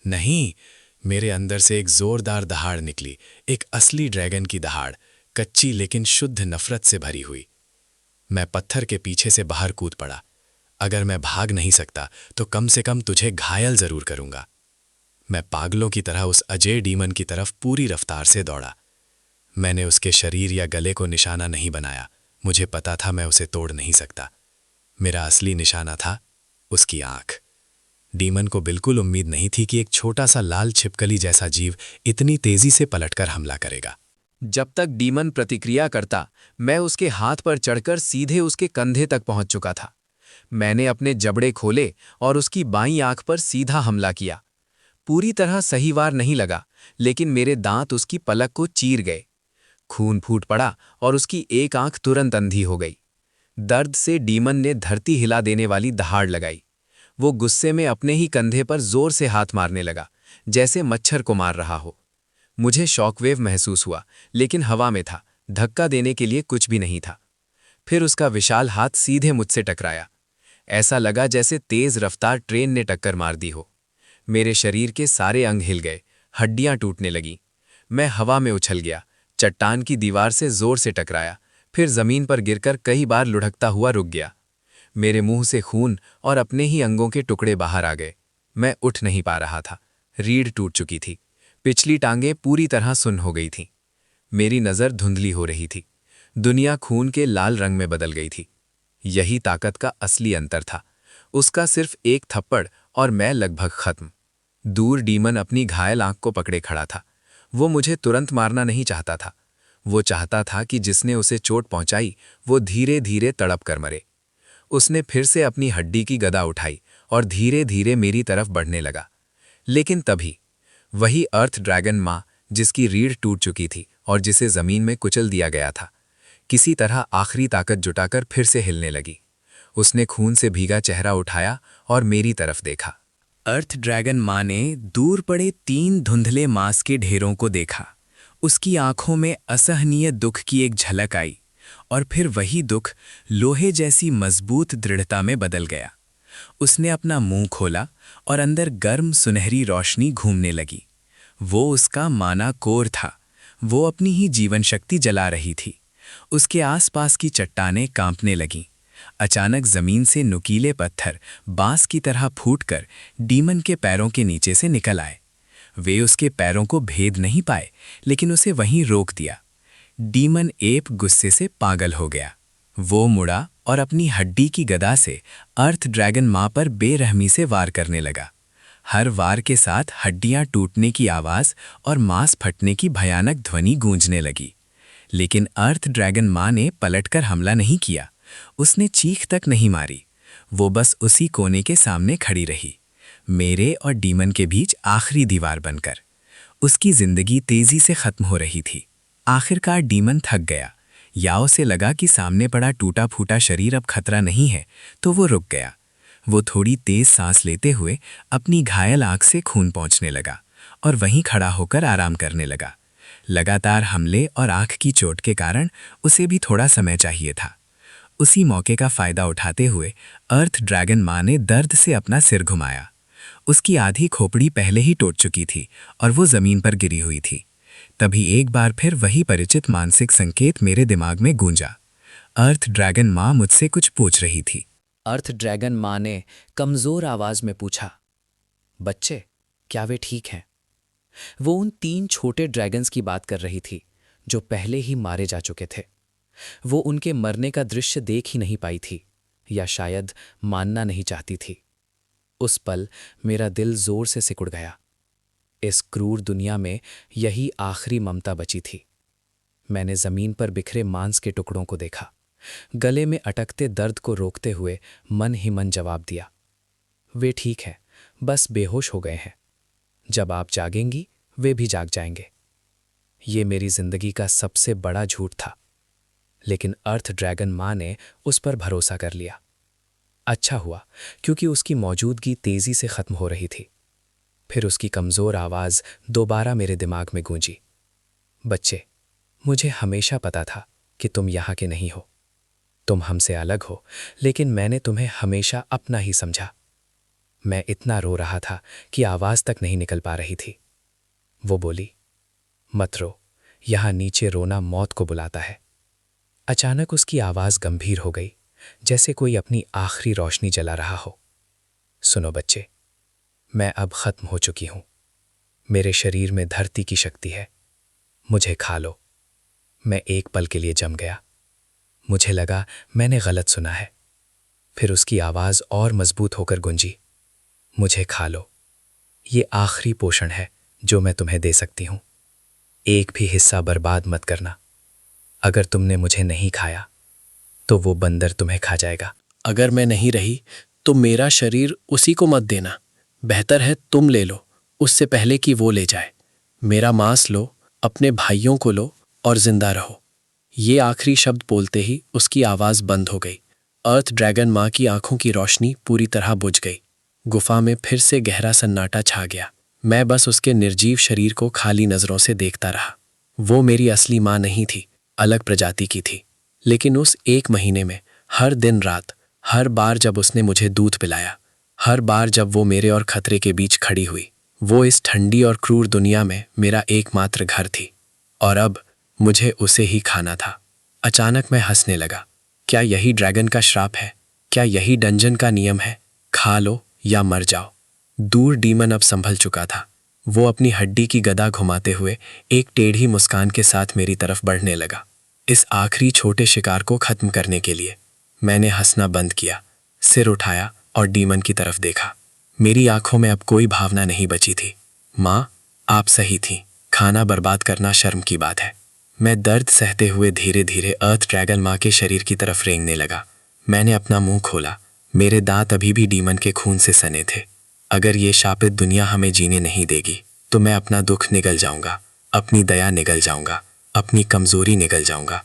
नहीं, मेरे अंदर से एक जोरदार दहाड़ निकली, एक असली ड्रैगन की दहाड़, कच्ची लेकिन शुद्ध नफरत से भरी हुई। मैं पत्थर के पीछे से बाहर कूद पड़ा। अगर मैं भाग नहीं सकता तो कम से कम तुझे घायल जरूर करूंगा। मैं पागलों की तरह उस अजय डीमन की तरफ पूरी रफ्तार से दौड़ा। मैंने उसके शरीर या गले को निशाना नहीं बनाया। मुझे पता था मैं उसे तोड़ नहीं सकता। मेरा असली निशाना था उसकी आंख। डीमन को बिल्कुल उम्मीद नहीं थी कि एक छोटा सा लाल छिपकली जैसा जीव इतनी तेजी से पलटकर हमला करेगा। जब तक डीमन प्रतिक्रिया करता, मैं उसके हाथ पर चढ़कर सीधे उसके कंधे तक पहुंच चुका था। मैंने अपने जबड़े खोले और उसकी बाईं आंख पर सीधा हमला किया। पूरी तरह सही वार नहीं लगा, लेकिन मेरे दांत उसकी पलक को चीर गए। खून फूट पड़ा और उसकी एक आंख तुरंत अंधी हो गई। दर्द से डीमन ने धरती हिला देने वाली दहाड़ लगाई। वो गुस्से में अपने ही कंधे पर जोर से हाथ मारने लगा, जैसे मच्छर को मार रहा हो। मुझे शॉकवेव महसूस हुआ, लेकिन हवा में था, धक्का देने के लिए कुछ भी नहीं था। फिर उसका विशाल हाथ सीधे मुझसे टकराया। ऐसा लगा जैसे तेज रफ्तार ट्रेन ने टक्कर मार दी हो। मेरे शरीर के सारे अंग हिल गए, हड्डियां टूटने लगीं। मैं हवा में उछल गया, चट्टान की दीवार से जोर से टकराया, फिर जमीन पर गिरकर कई बार लुढ़कता हुआ रुक गया। मेरे मुंह से खून और अपने ही अंगों के टुकड़े बाहर आ गए। मैं उठ नहीं पा रहा था। रीढ़ टूट चुकी थी। पिछली टांगें पूरी तरह सुन्न हो गई थीं। मेरी नज़र धुंधली हो रही थी। दुनिया खून के लाल रंग में बदल गई थी। यही ताकत का असली अंतर था। उसका सिर्फ एक थप्पड़ और मैं लगभग खत्म। दूर डीमन अपनी घायल आंख को पकड़े खड़ा था। वो मुझे तुरंत मारना नहीं चाहता था। वो चाहता था कि जिसने उसे चोट पहुंचाई वो धीरे धीरे तड़प कर मरे। उसने फिर से अपनी हड्डी की गदा उठाई और धीरे धीरे मेरी तरफ बढ़ने लगा। लेकिन तभी वही अर्थ ड्रैगन मां, जिसकी रीढ़ टूट चुकी थी और जिसे जमीन में कुचल दिया गया था, किसी तरह आखिरी ताकत जुटाकर फिर से हिलने लगी। उसने खून से भीगा चेहरा उठाया और मेरी तरफ देखा। अर्थ ड्रैगन मां ने दूर पड़े 3 धुंधले मांस के ढेरों को देखा। उसकी आंखों में असहनीय दुख की एक झलक आई और फिर वही दुख लोहे जैसी मजबूत दृढ़ता में बदल गया। उसने अपना मुंह खोला और अंदर गर्म सुनहरी रोशनी घूमने लगी। वो उसका माना कोर था। वो अपनी ही जीवन शक्ति जला रही थी। उसके आसपास की चट्टानें कांपने लगीं। अचानक जमीन से नुकीले पत्थर बांस की तरह फूटकर डीमन के पैरों के नीचे से निकल आए। वे उसके पैरों को भेद नहीं पाए, लेकिन उसे वहीं रोक दिया। डीमन एप गुस्से से पागल हो गया। वो मुड़ा और अपनी हड्डी की गदा से अर्थ ड्रैगन मां पर बेरहमी से वार करने लगा। हर वार के साथ हड्डियां टूटने की आवाज और मांस फटने की भयानक ध्वनि गूंजने लगी। लेकिन अर्थ ड्रैगन मां ने पलटकर हमला नहीं किया। उसने चीख तक नहीं मारी। वो बस उसी कोने के सामने खड़ी रही, मेरे और डीमन के बीच आखिरी दीवार बनकर। उसकी जिंदगी तेजी से खत्म हो रही थी। आखिरकार डीमन थक गया। याओ से लगा कि सामने पड़ा टूटा फूटा शरीर अब खतरा नहीं है, तो वो रुक गया। वो थोड़ी तेज सांस लेते हुए अपनी घायल आंख से खून पहुंचने लगा और वहीं खड़ा होकर आराम करने लगा। लगातार हमले और आंख की चोट के कारण उसे भी थोड़ा समय चाहिए था। उसी मौके का फायदा उठाते हुए अर्थ ड्रैगन मां ने दर्द से अपना सिर घुमाया। उसकी आधी खोपड़ी पहले ही टूट चुकी थी और वो जमीन पर गिरी हुई थी। तभी एक बार फिर वही परिचित मानसिक संकेत मेरे दिमाग में गूंजा। अर्थ ड्रैगन मां मुझसे कुछ पूछ रही थी। अर्थ ड्रैगन मां ने कमजोर आवाज में पूछा, बच्चे, क्या वे ठीक हैं? वो उन 3 छोटे ड्रैगन्स की बात कर रही थी जो पहले ही मारे जा चुके थे। वो उनके मरने का दृश्य देख ही नहीं पाई थी, या शायद मानना नहीं चाहती थी। उस पल मेरा दिल जोर से सिकुड़ गया। इस क्रूर दुनिया में यही आखिरी ममता बची थी। मैंने जमीन पर बिखरे मांस के टुकड़ों को देखा। गले में अटकते दर्द को रोकते हुए मन ही मन जवाब दिया, वे ठीक हैं, बस बेहोश हो गए हैं। जब आप जागेंगी वे भी जाग जाएंगे। ये मेरी जिंदगी का सबसे बड़ा झूठ था, लेकिन अर्थ ड्रैगन मां ने उस पर भरोसा कर लिया। अच्छा हुआ, क्योंकि उसकी मौजूदगी तेजी से खत्म हो रही थी। फिर उसकी कमजोर आवाज दोबारा मेरे दिमाग में गूंजी, बच्चे, मुझे हमेशा पता था कि तुम यहां के नहीं हो। तुम हमसे अलग हो, लेकिन मैंने तुम्हें हमेशा अपना ही समझा। मैं इतना रो रहा था कि आवाज तक नहीं निकल पा रही थी। वो बोली, मत रो, यहां नीचे रोना मौत को बुलाता है। अचानक उसकी आवाज गंभीर हो गई, जैसे कोई अपनी आखिरी रोशनी जला रहा हो। सुनो बच्चे, मैं अब खत्म हो चुकी हूं। मेरे शरीर में धरती की शक्ति है। मुझे खा लो। मैं एक पल के लिए जम गया। मुझे लगा मैंने गलत सुना है। फिर उसकी आवाज और मजबूत होकर गूंजी, मुझे खा लो। ये आखिरी पोषण है जो मैं तुम्हें दे सकती हूं। एक भी हिस्सा बर्बाद मत करना। अगर तुमने मुझे नहीं खाया तो वो बंदर तुम्हें खा जाएगा। अगर मैं नहीं रही तो मेरा शरीर उसी को मत देना। बेहतर है तुम ले लो, उससे पहले कि वो ले जाए। मेरा मांस लो, अपने भाइयों को लो और जिंदा रहो। ये आखिरी शब्द बोलते ही उसकी आवाज बंद हो गई। अर्थ ड्रैगन मां की आंखों की रोशनी पूरी तरह बुझ गई। गुफा में फिर से गहरा सन्नाटा छा गया। मैं बस उसके निर्जीव शरीर को खाली नजरों से देखता रहा। वो मेरी असली मां नहीं थी, अलग प्रजाति की थी। लेकिन उस 1 महीने में हर दिन रात, हर बार जब उसने मुझे दूध पिलाया, हर बार जब वो मेरे और खतरे के बीच खड़ी हुई, वो इस ठंडी और क्रूर दुनिया में मेरा एकमात्र घर थी। और अब मुझे उसे ही खाना था। अचानक मैं हंसने लगा। क्या यही ड्रैगन का श्राप है? क्या यही डंजन का नियम है? खा लो या मर जाओ। दूर डीमन अब संभल चुका था। वो अपनी हड्डी की गदा घुमाते हुए एक टेढ़ी मुस्कान के साथ मेरी तरफ बढ़ने लगा। इस आखिरी छोटे शिकार को खत्म करने के लिए मैंने हंसना बंद किया, सिर उठाया और डीमन की तरफ देखा। मेरी आंखों में अब कोई भावना नहीं बची थी। माँ, आप सही थी, खाना बर्बाद करना शर्म की बात है। मैं दर्द सहते हुए धीरे धीरे अर्थ ड्रैगन माँ के शरीर की तरफ रेंगने लगा। मैंने अपना मुंह खोला। मेरे दांत अभी भी डीमन के खून से सने थे। अगर ये शापित दुनिया हमें जीने नहीं देगी तो मैं अपना दुख निगल जाऊंगा, अपनी दया निगल जाऊंगा, अपनी कमजोरी निगल जाऊंगा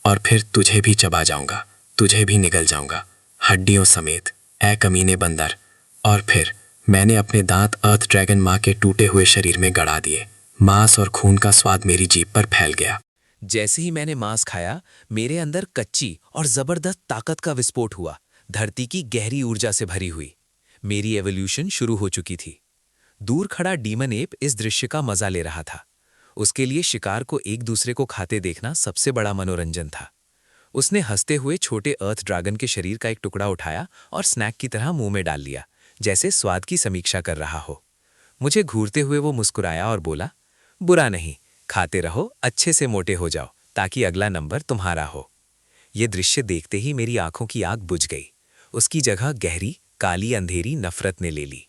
और फिर तुझे भी चबा जाऊंगा, तुझे भी निगल जाऊंगा, हड्डियों समेत, ऐ कमीने बंदर। और फिर मैंने अपने दांत अर्थ ड्रैगन माँ के टूटे हुए शरीर में गड़ा दिए। मांस और खून का स्वाद मेरी जीभ पर फैल गया। जैसे ही मैंने मांस खाया, मेरे अंदर कच्ची और जबरदस्त ताकत का विस्फोट हुआ, धरती की गहरी ऊर्जा से भरी हुई। मेरी एवोल्यूशन शुरू हो चुकी थी। दूर खड़ा डीमन एप इस दृश्य का मजा ले रहा था। उसके लिए शिकार को एक दूसरे को खाते देखना सबसे बड़ा मनोरंजन था। उसने हंसते हुए छोटे अर्थ ड्रैगन के शरीर का एक टुकड़ा उठाया और स्नैक की तरह मुंह में डाल लिया, जैसे स्वाद की समीक्षा कर रहा हो। मुझे घूरते हुए वो मुस्कुराया और बोला, बुरा नहीं, खाते रहो, अच्छे से मोटे हो जाओ ताकि अगला नंबर तुम्हारा हो। ये दृश्य देखते ही मेरी आंखों की आग बुझ गई। उसकी जगह गहरी काली अंधेरी नफरत ने ले ली।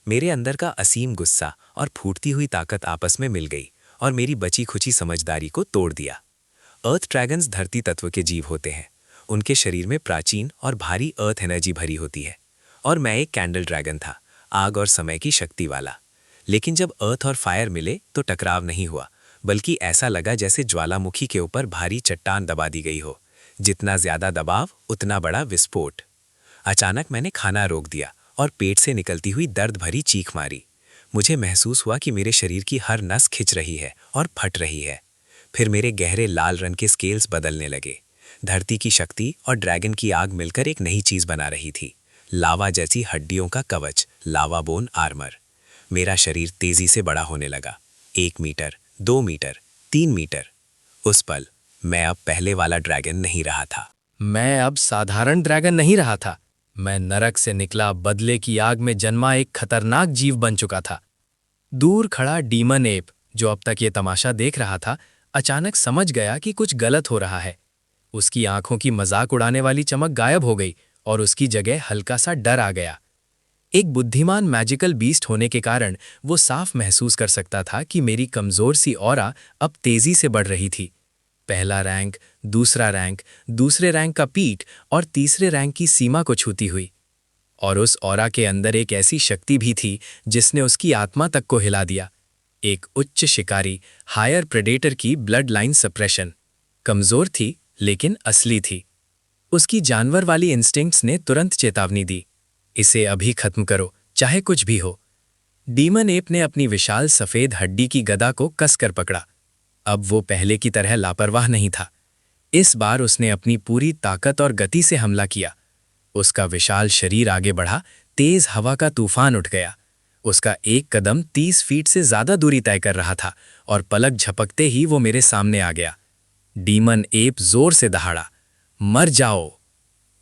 मेरे अंदर का असीम गुस्सा और फूटती हुई ताकत आपस में मिल गई और मेरी बची खुची समझदारी को तोड़ दिया। अर्थ ड्रैगन्स धरती तत्व के जीव होते हैं। उनके शरीर में प्राचीन और भारी अर्थ एनर्जी भरी होती है और मैं एक कैंडल ड्रैगन था, आग और समय की शक्ति वाला। लेकिन जब अर्थ और फायर मिले तो टकराव नहीं हुआ, बल्कि ऐसा लगा जैसे ज्वालामुखी के ऊपर भारी चट्टान दबा दी गई हो। जितना ज्यादा दबाव उतना बड़ा विस्फोट। अचानक मैंने खाना रोक दिया और पेट से निकलती हुई दर्द भरी चीख मारी। मुझे महसूस हुआ कि मेरे शरीर की हर नस खिंच रही है और फट रही है। फिर मेरे गहरे लाल रंग के स्केल्स बदलने लगे। धरती की शक्ति और ड्रैगन की आग मिलकर एक नई चीज बना रही थी, लावा जैसी हड्डियों का कवच, लावा बोन आर्मर। मेरा शरीर तेजी से बड़ा होने लगा। 1 मीटर, 2 मीटर, 3 मीटर। उस पल मैं अब पहले वाला ड्रैगन नहीं रहा था। मैं अब साधारण ड्रैगन नहीं रहा था। मैं नरक से निकला बदले की आग में जन्मा एक खतरनाक जीव बन चुका था। दूर खड़ा डीमन एप, जो अब तक ये तमाशा देख रहा था, अचानक समझ गया कि कुछ गलत हो रहा है। उसकी आंखों की मजाक उड़ाने वाली चमक गायब हो गई और उसकी जगह हल्का सा डर आ गया। एक बुद्धिमान मैजिकल बीस्ट होने के कारण वो साफ महसूस कर सकता था कि मेरी कमजोर सी ऑरा अब तेजी से बढ़ रही थी। पहला रैंक, दूसरा रैंक, दूसरे रैंक का पीक और तीसरे रैंक की सीमा को छूती हुई। और उस ऑरा के अंदर एक ऐसी शक्ति भी थी जिसने उसकी आत्मा तक को हिला दिया। एक उच्च शिकारी, हायर प्रेडेटर की ब्लड लाइन सप्रेशन। कमजोर थी लेकिन असली थी। उसकी जानवर वाली इंस्टिंक्ट्स ने तुरंत चेतावनी दी, इसे अभी खत्म करो, चाहे कुछ भी हो। डीमन एप ने अपनी विशाल सफेद हड्डी की गदा को कसकर पकड़ा। अब वो पहले की तरह लापरवाह नहीं था। इस बार उसने अपनी पूरी ताकत और गति से हमला किया। उसका विशाल शरीर आगे बढ़ा, तेज हवा का तूफान उठ गया। उसका एक कदम 30 फीट से ज्यादा दूरी तय कर रहा था और पलक झपकते ही वो मेरे सामने आ गया। डीमन एप जोर से दहाड़ा, मर जाओ।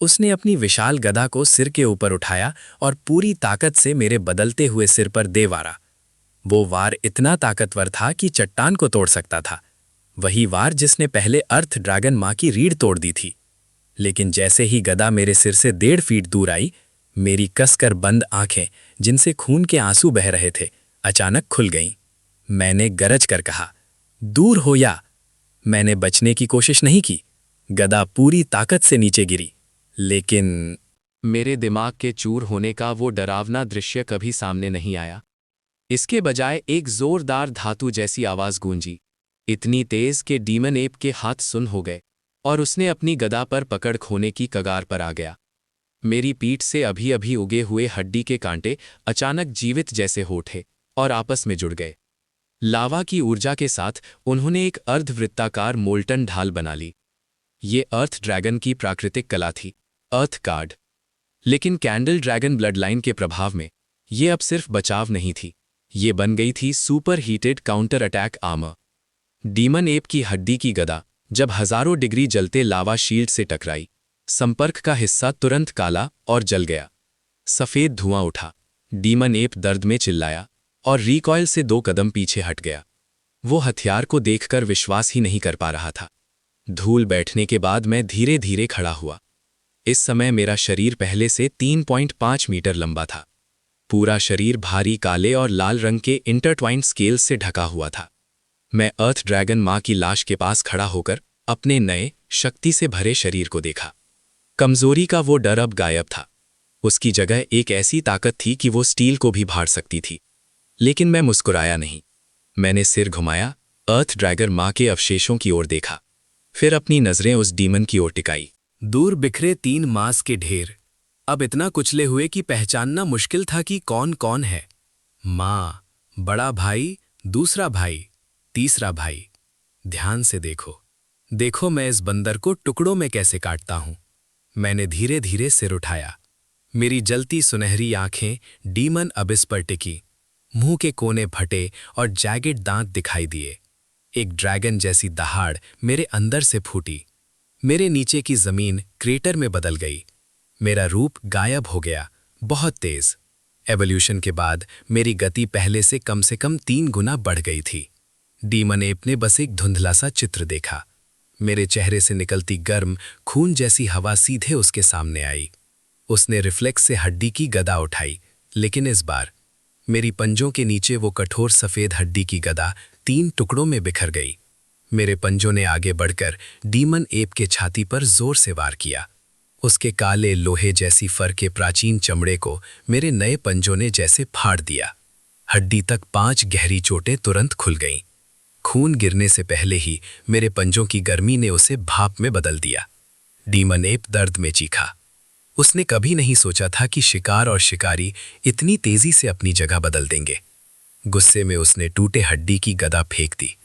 उसने अपनी विशाल गदा को सिर के ऊपर उठाया और पूरी ताकत से मेरे बदलते हुए सिर पर दे वारा। वो वार इतना ताकतवर था कि चट्टान को तोड़ सकता था। वही वार जिसने पहले अर्थ ड्रैगन माँ की रीढ़ तोड़ दी थी। लेकिन जैसे ही गदा मेरे सिर से 1.5 फीट दूर आई, मेरी कसकर बंद आंखें, जिनसे खून के आंसू बह रहे थे, अचानक खुल गईं। मैंने गरज कर कहा, दूर हो या। मैंने बचने की कोशिश नहीं की। गदा पूरी ताकत से नीचे गिरी, लेकिन मेरे दिमाग के चूर होने का वो डरावना दृश्य कभी सामने नहीं आया। इसके बजाय एक जोरदार धातु जैसी आवाज गूंजी, इतनी तेज कि डीमन एप के हाथ सुन हो गए और उसने अपनी गदा पर पकड़ खोने की कगार पर आ गया। मेरी पीठ से अभी अभी उगे हुए हड्डी के कांटे अचानक जीवित जैसे हो उठे और आपस में जुड़ गए। लावा की ऊर्जा के साथ उन्होंने एक अर्धवृत्ताकार मोल्टन ढाल बना ली। ये अर्थ ड्रैगन की प्राकृतिक कला थी, अर्थ कार्ड। लेकिन कैंडल ड्रैगन ब्लड लाइन के प्रभाव में ये अब सिर्फ बचाव नहीं थी, ये बन गई थी super heated counter attack armour. Demon app की हड्डी की गदा जब हजारों डिग्री जलते लावा शील्ड से टकराई, संपर्क का हिस्सा तुरंत काला और जल गया। सफेद धुआं उठा। डीमन एप दर्द में चिल्लाया और रिकॉइल से 2 कदम पीछे हट गया। वो हथियार को देखकर विश्वास ही नहीं कर पा रहा था। धूल बैठने के बाद मैं धीरे धीरे खड़ा हुआ। इस समय मेरा शरीर पहले से 3.5 मीटर लंबा था। पूरा शरीर भारी काले और लाल रंग के इंटरट्वाइंड स्केल्स से ढका हुआ था। मैं अर्थ ड्रैगन माँ की लाश के पास खड़ा होकर अपने नए, शक्ति से भरे शरीर को देखा। कमजोरी का वो डर अब गायब था। उसकी जगह एक ऐसी ताकत थी कि वो स्टील को भी भाड़ सकती थी। लेकिन मैं मुस्कुराया नहीं। मैंने सिर घुमाया, अर्थ ड्रैगन माँ के अवशेषों की ओर देखा, फिर अपनी नजरें उस डीमन की ओर टिकाई। दूर बिखरे 3 मांस के ढेर, अब इतना कुचले हुए कि पहचानना मुश्किल था कि कौन कौन है। माँ, बड़ा भाई, दूसरा भाई, तीसरा भाई। ध्यान से देखो, देखो मैं इस बंदर को टुकड़ों में कैसे काटता हूं। मैंने धीरे धीरे सिर उठाया। मेरी जलती सुनहरी आंखें डीमन अबिस पर टिकी। मुंह के कोने फटे और जैगेड दांत दिखाई दिए। एक ड्रैगन जैसी दहाड़ मेरे अंदर से फूटी। मेरे नीचे की जमीन क्रेटर में बदल गई। मेरा रूप गायब हो गया, बहुत तेज। एवोल्यूशन के बाद मेरी गति पहले से कम 3 गुना बढ़ गई थी। डीमन एप ने बस एक धुंधला सा चित्र देखा। मेरे चेहरे से निकलती गर्म खून जैसी हवा सीधे उसके सामने आई। उसने रिफ्लेक्स से हड्डी की गदा उठाई, लेकिन इस बार मेरी पंजों के नीचे वो कठोर सफेद हड्डी की गदा 3 टुकड़ों में बिखर गई। मेरे पंजों ने आगे बढ़कर डीमन एप के छाती पर जोर से वार किया। उसके काले लोहे जैसी फर के प्राचीन चमड़े को मेरे नए पंजों ने जैसे फाड़ दिया। हड्डी तक 5 गहरी चोटें तुरंत खुल गईं। खून गिरने से पहले ही मेरे पंजों की गर्मी ने उसे भाप में बदल दिया। डीमन एप दर्द में चीखा। उसने कभी नहीं सोचा था कि शिकार और शिकारी इतनी तेजी से अपनी जगह बदल देंगे। गुस्से में उसने टूटे हड्डी की गदा फेंक दी।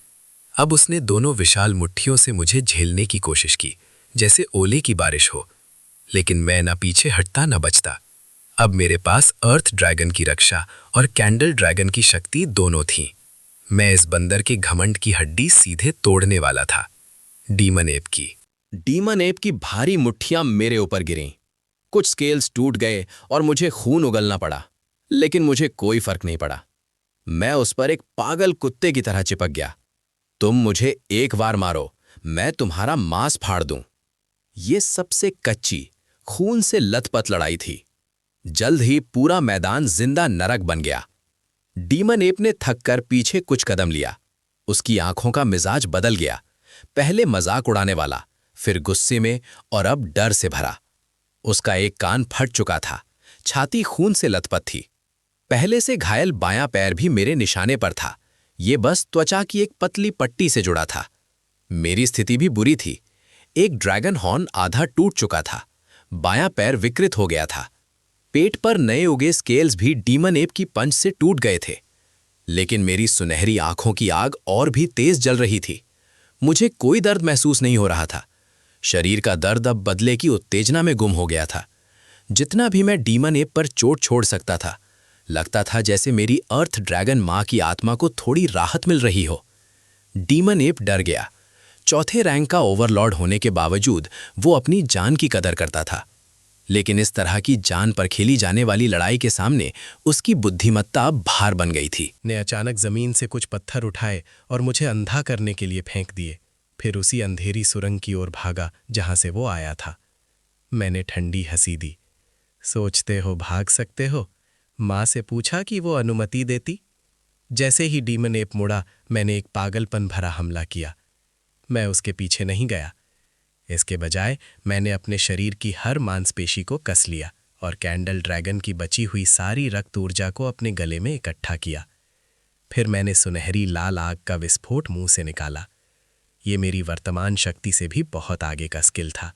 अब उसने दोनों विशाल मुट्ठियों से मुझे झेलने की कोशिश की, जैसे ओले की बारिश हो। लेकिन मैं न पीछे हटता न बचता। अब मेरे पास अर्थ ड्रैगन की रक्षा और कैंडल ड्रैगन की शक्ति दोनों थीं। मैं इस बंदर के घमंड की हड्डी सीधे तोड़ने वाला था। डीमन एप की भारी मुट्ठियां मेरे ऊपर गिरीं। कुछ स्केल्स टूट गए और मुझे खून उगलना पड़ा, लेकिन मुझे कोई फर्क नहीं पड़ा। मैं उस पर एक पागल कुत्ते की तरह चिपक गया। तुम मुझे एक बार मारो, मैं तुम्हारा मांस फाड़ दूं। ये सबसे कच्ची, खून से लथपथ लड़ाई थी। जल्द ही पूरा मैदान जिंदा नरक बन गया। डीमन एप ने थककर पीछे कुछ कदम लिया। उसकी आंखों का मिजाज बदल गया, पहले मजाक उड़ाने वाला, फिर गुस्से में और अब डर से भरा। उसका एक कान फट चुका था, छाती खून से लथपथ थी। पहले से घायल बायां पैर भी मेरे निशाने पर था। ये बस त्वचा की एक पतली पट्टी से जुड़ा था। मेरी स्थिति भी बुरी थी। एक ड्रैगन हॉर्न आधा टूट चुका था, बायां पैर विकृत हो गया था। पेट पर नए उगे स्केल्स भी डीमन एप की पंच से टूट गए थे। लेकिन मेरी सुनहरी आंखों की आग और भी तेज जल रही थी। मुझे कोई दर्द महसूस नहीं हो रहा था। शरीर का दर्द अब बदले की उत्तेजना में गुम हो गया था। जितना भी मैं डीमन एप पर चोट छोड़ सकता था, लगता था जैसे मेरी अर्थ ड्रैगन माँ की आत्मा को थोड़ी राहत मिल रही हो। डीमन एप डर गया। चौथे रैंक का ओवरलॉर्ड होने के बावजूद वो अपनी जान की कदर करता था। लेकिन इस तरह की जान पर खेली जाने वाली लड़ाई के सामने उसकी बुद्धिमत्ता भार बन गई थी। ने अचानक जमीन से कुछ पत्थर उठाए और मुझे अंधा करने के लिए फेंक दिए। फिर उसी अंधेरी सुरंग की ओर भागा जहां से वो आया था। मैंने ठंडी हंसी दी। सोचते हो भाग सकते हो? माँ से पूछा कि वो अनुमति देती। जैसे ही डीमन एप मुड़ा, मैंने एक पागलपन भरा हमला किया। मैं उसके पीछे नहीं गया। इसके बजाय मैंने अपने शरीर की हर मांसपेशी को कस लिया और कैंडल ड्रैगन की बची हुई सारी रक्त ऊर्जा को अपने गले में इकट्ठा किया। फिर मैंने सुनहरी लाल आग का विस्फोट मुंह से निकाला। ये मेरी वर्तमान शक्ति से भी बहुत आगे का स्किल था।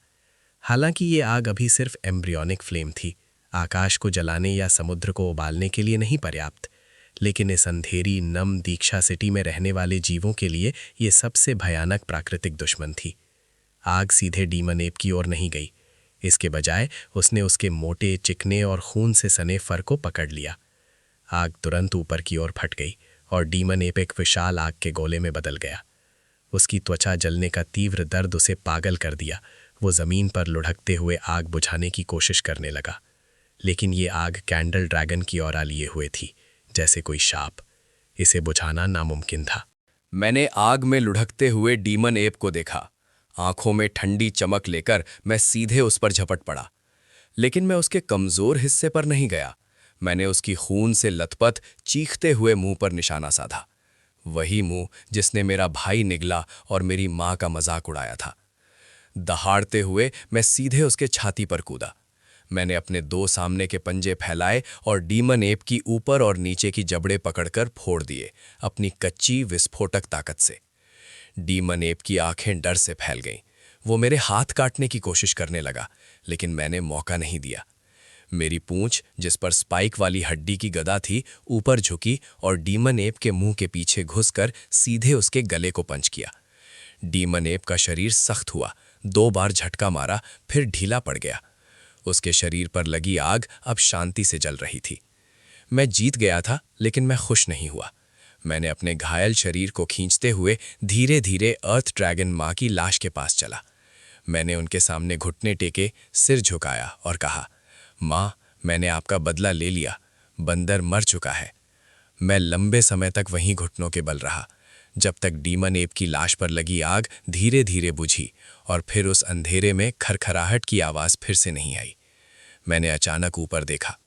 हालांकि ये आग अभी सिर्फ एम्ब्रियोनिक फ्लेम थी, आकाश को जलाने या समुद्र को उबालने के लिए नहीं पर्याप्त। लेकिन इस अंधेरी नम दीक्षा सिटी में रहने वाले जीवों के लिए ये सबसे भयानक प्राकृतिक दुश्मन थी। आग सीधे डीमन एप की ओर नहीं गई। इसके बजाय उसने उसके मोटे, चिकने और खून से सने फर को पकड़ लिया। आग तुरंत ऊपर की ओर फट गई और डीमन एप एक विशाल आग के गोले में बदल गया। उसकी त्वचा जलने का तीव्र दर्द उसे पागल कर दिया। वो जमीन पर लुढ़कते हुए आग बुझाने की कोशिश करने लगा, लेकिन ये आग कैंडल ड्रैगन की ओर लिए हुए थी, जैसे कोई शाप। इसे बुझाना नामुमकिन था। मैंने आग में लुढ़कते हुए डीमन एप को देखा। आंखों में ठंडी चमक लेकर मैं सीधे उस पर झपट पड़ा। लेकिन मैं उसके कमजोर हिस्से पर नहीं गया। मैंने उसकी खून से लथपथ चीखते हुए मुंह पर निशाना साधा, वही मुंह जिसने मेरा भाई निगला और मेरी मां का मजाक उड़ाया था। दहाड़ते हुए मैं सीधे उसके छाती पर कूदा। मैंने अपने 2 सामने के पंजे फैलाए और डीमन एप की ऊपर और नीचे की जबड़े पकड़कर फोड़ दिए अपनी कच्ची विस्फोटक ताकत से। डीमन एप की आंखें डर से फैल गईं। वो मेरे हाथ काटने की कोशिश करने लगा, लेकिन मैंने मौका नहीं दिया। मेरी पूंछ, जिस पर स्पाइक वाली हड्डी की गदा थी, ऊपर झुकी और डीमन एप के मुंह के पीछे घुसकर सीधे उसके गले को पंच किया। डीमन एप का शरीर सख्त हुआ, 2 बार झटका मारा, फिर ढीला पड़ गया। उसके शरीर पर लगी आग अब शांति से जल रही थी। मैं जीत गया था, लेकिन मैं खुश नहीं हुआ। मैंने अपने घायल शरीर को खींचते हुए धीरे धीरे अर्थ ड्रैगन मां की लाश के पास चला। मैंने उनके सामने घुटने टेके, सिर झुकाया और कहा, मां, मैंने आपका बदला ले लिया। बंदर मर चुका है। मैं लंबे समय तक वहीं घुटनों के बल रहा, जब तक डीमन एप की लाश पर लगी आग धीरे धीरे बुझी और फिर उस अंधेरे में खरखराहट की आवाज फिर से नहीं आई। मैंने अचानक ऊपर देखा।